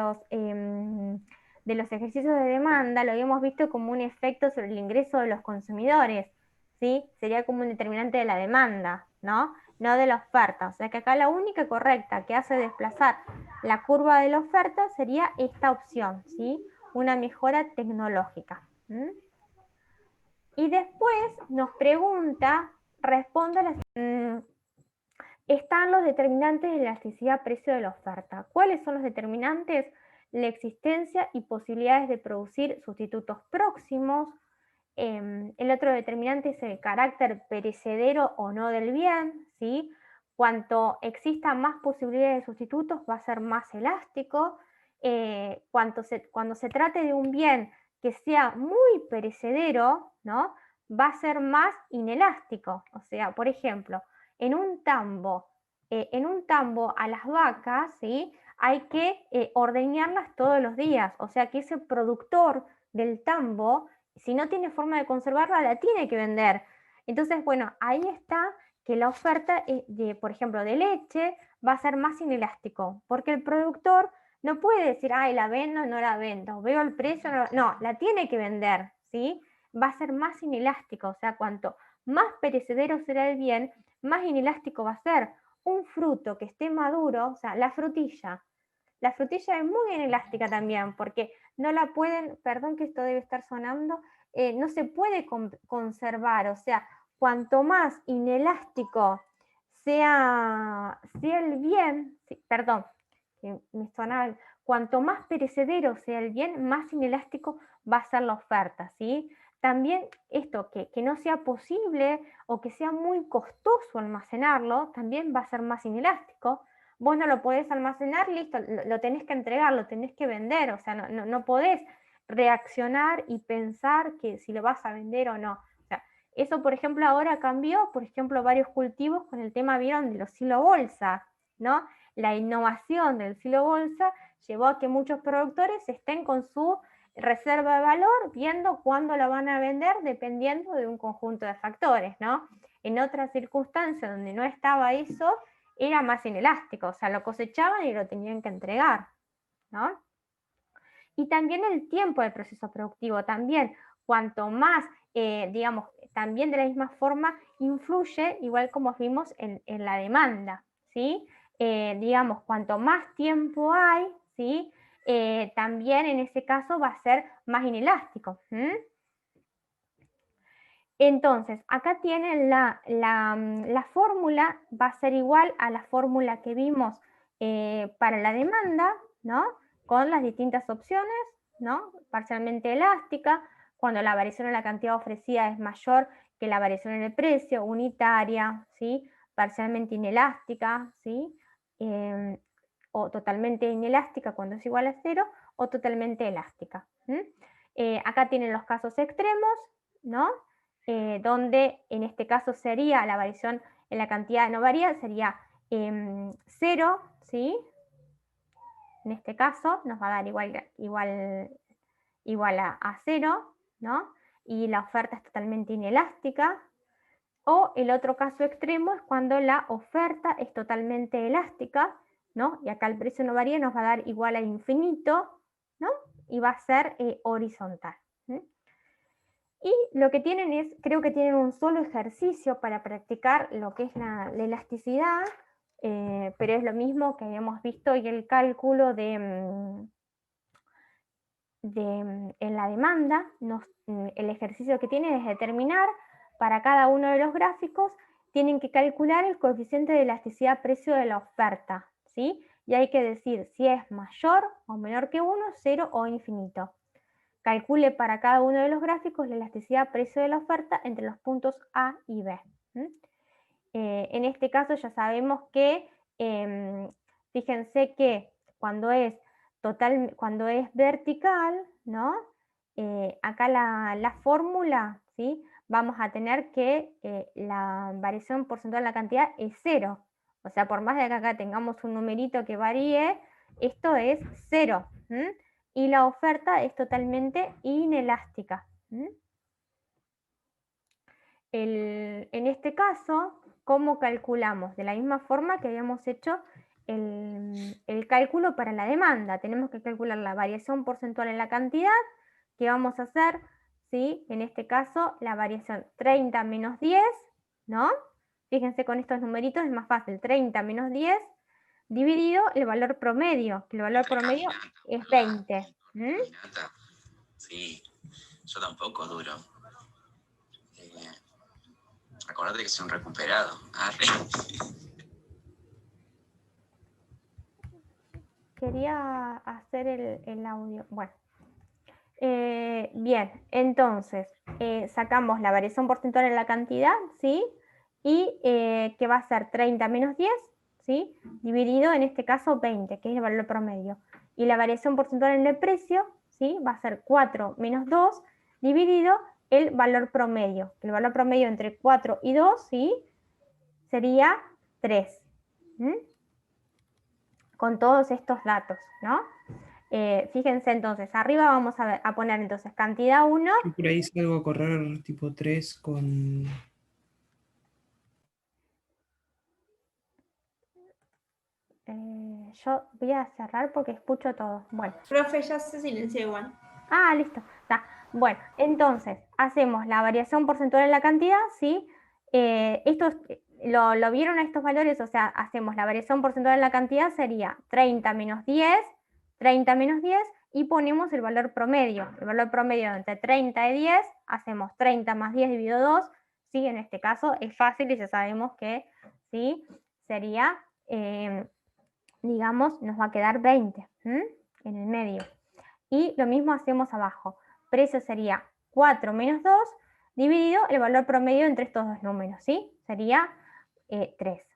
los ejercicios de demanda, lo habíamos visto como un efecto sobre el ingreso de los consumidores, ¿sí? Sería como un determinante de la demanda, ¿no? No de la oferta. O sea que acá la única correcta que hace desplazar la curva de la oferta sería esta opción, ¿sí? Una mejora tecnológica. Y después nos pregunta, responde a las... están los determinantes de elasticidad precio de la oferta. ¿Cuáles son los determinantes? La existencia y posibilidades de producir sustitutos próximos. El otro determinante es el carácter perecedero o no del bien, ¿sí? Cuanto exista más posibilidades de sustitutos, va a ser más elástico. Cuando se trate de un bien que sea muy perecedero, ¿no? Va a ser más inelástico. O sea, por ejemplo, en un tambo a las vacas, ¿sí? Hay que ordeñarlas todos los días. O sea que ese productor del tambo, si no tiene forma de conservarla, la tiene que vender. Entonces, bueno, ahí está que la oferta, por ejemplo, de leche va a ser más inelástico, porque el productor No puede decir, ay, la vendo, no la vendo, veo el precio, no, la tiene que vender, ¿sí? Va a ser más inelástico, o sea, cuanto más perecedero será el bien, más inelástico va a ser. Un fruto que esté maduro, o sea, la frutilla es muy inelástica también, porque no la pueden, perdón que esto debe estar sonando, no se puede conservar, o sea, cuanto más inelástico sea el bien, perdón, me sonaba, cuanto más perecedero sea el bien, más inelástico va a ser la oferta, ¿sí? También esto, que no sea posible o que sea muy costoso almacenarlo, también va a ser más inelástico. Vos no lo podés almacenar, listo, lo tenés que entregar, lo tenés que vender, o sea, no podés reaccionar y pensar que si lo vas a vender o no. O sea, eso, por ejemplo, ahora cambió, por ejemplo, varios cultivos con el tema, vieron, de los silo bolsa, ¿no? La innovación del silo bolsa llevó a que muchos productores estén con su reserva de valor viendo cuándo lo van a vender dependiendo de un conjunto de factores, ¿no? En otras circunstancias donde no estaba eso, era más inelástico, o sea, lo cosechaban y lo tenían que entregar, ¿no? Y también el tiempo del proceso productivo, también, cuanto más, digamos, también de la misma forma influye, igual como vimos, en la demanda, ¿sí? Digamos, cuanto más tiempo hay, ¿sí? También en ese caso va a ser más inelástico. Entonces, acá tienen la fórmula, va a ser igual a la fórmula que vimos para la demanda, ¿no? Con las distintas opciones, ¿no? Parcialmente elástica, cuando la variación en la cantidad ofrecida es mayor que la variación en el precio, unitaria, ¿sí? Parcialmente inelástica, ¿sí? O totalmente inelástica cuando es igual a 0, o totalmente elástica. Acá tienen los casos extremos, ¿no? Donde en este caso sería la variación en la cantidad no varía, sería 0, ¿sí? En este caso nos va a dar igual a 0, ¿no? Y la oferta es totalmente inelástica. O el otro caso extremo es cuando la oferta es totalmente elástica, ¿no? Y acá el precio no varía, nos va a dar igual a infinito, ¿no? Y va a ser horizontal. Y lo que tienen es, creo que tienen un solo ejercicio para practicar lo que es la elasticidad, pero es lo mismo que habíamos visto y el cálculo en la demanda. El ejercicio que tienen es determinar para cada uno de los gráficos, tienen que calcular el coeficiente de elasticidad precio de la oferta, ¿sí? Y hay que decir si es mayor o menor que 1, 0 o infinito. Calcule para cada uno de los gráficos la elasticidad precio de la oferta entre los puntos A y B. En este caso ya sabemos que, fíjense que cuando es vertical, ¿no? Acá la fórmula, ¿sí? Vamos a tener que la variación porcentual de la cantidad es 0. O sea, por más de que acá tengamos un numerito que varíe, esto es 0. Y la oferta es totalmente inelástica. En este caso, ¿cómo calculamos? De la misma forma que habíamos hecho el cálculo para la demanda. Tenemos que calcular la variación porcentual en la cantidad, que vamos a hacer, ¿sí? En este caso, la variación 30 menos 10, ¿no? Fíjense con estos numeritos es más fácil, 30 menos 10 dividido el valor promedio, que el valor promedio es 20. Sí, yo tampoco duro. Acordate que soy un recuperado. Quería hacer el audio. Bueno. Bien, entonces sacamos la variación porcentual en la cantidad, ¿sí? Y que va a ser 30 menos 10, ¿sí? Dividido en este caso 20, que es el valor promedio. Y la variación porcentual en el precio, ¿sí? Va a ser 4 menos 2, dividido el valor promedio. El valor promedio entre 4 y 2, ¿sí? Sería 3. Con todos estos datos, ¿no? Fíjense entonces, arriba vamos a poner entonces cantidad 1. Yo por ahí salgo a correr tipo 3 con... yo voy a cerrar porque escucho todo. Bueno. Profe, ya se silenció igual. Ah, listo. Está. Bueno, entonces hacemos la variación porcentual en la cantidad, ¿sí? ¿Lo vieron estos valores? O sea, hacemos la variación porcentual en la cantidad, sería 30 menos 10, 30 menos 10, y ponemos el valor promedio. El valor promedio entre 30 y 10, hacemos 30 más 10 dividido 2, ¿sí? En este caso es fácil y ya sabemos que, ¿sí? Sería, digamos, nos va a quedar 20, en el medio. Y lo mismo hacemos abajo. Precio sería 4 menos 2 dividido el valor promedio entre estos dos números, ¿sí? Sería 3.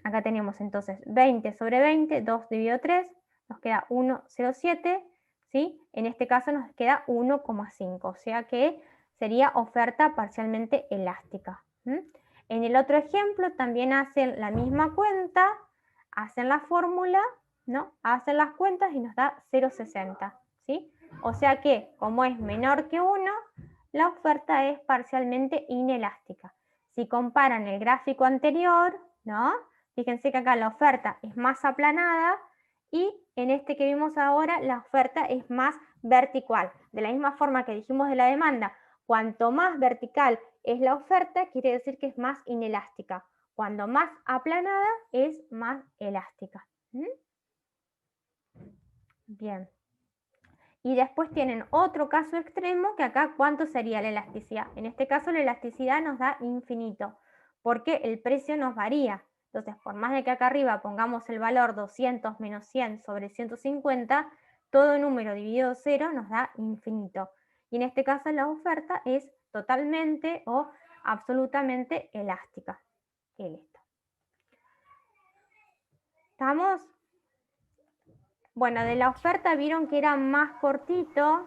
Acá tenemos entonces 20 sobre 20, 2 dividido 3, nos queda 1,07, ¿sí? En este caso nos queda 1,5, o sea que sería oferta parcialmente elástica. En el otro ejemplo también hacen la misma cuenta, hacen la fórmula, ¿no? Hacen las cuentas y nos da 0,60. ¿Sí? O sea que, como es menor que 1, la oferta es parcialmente inelástica. Si comparan el gráfico anterior, ¿no? Fíjense que acá la oferta es más aplanada y en este que vimos ahora la oferta es más vertical. De la misma forma que dijimos de la demanda, cuanto más vertical es la oferta, quiere decir que es más inelástica. Cuando más aplanada es más elástica. Bien. Y después tienen otro caso extremo, que acá ¿cuánto sería la elasticidad? En este caso la elasticidad nos da infinito, porque el precio nos varía. Entonces, por más de que acá arriba pongamos el valor 200 menos 100 sobre 150, todo número dividido 0 nos da infinito. Y en este caso la oferta es totalmente o absolutamente elástica. Y listo. ¿Estamos? Bueno, de la oferta vieron que era más cortito,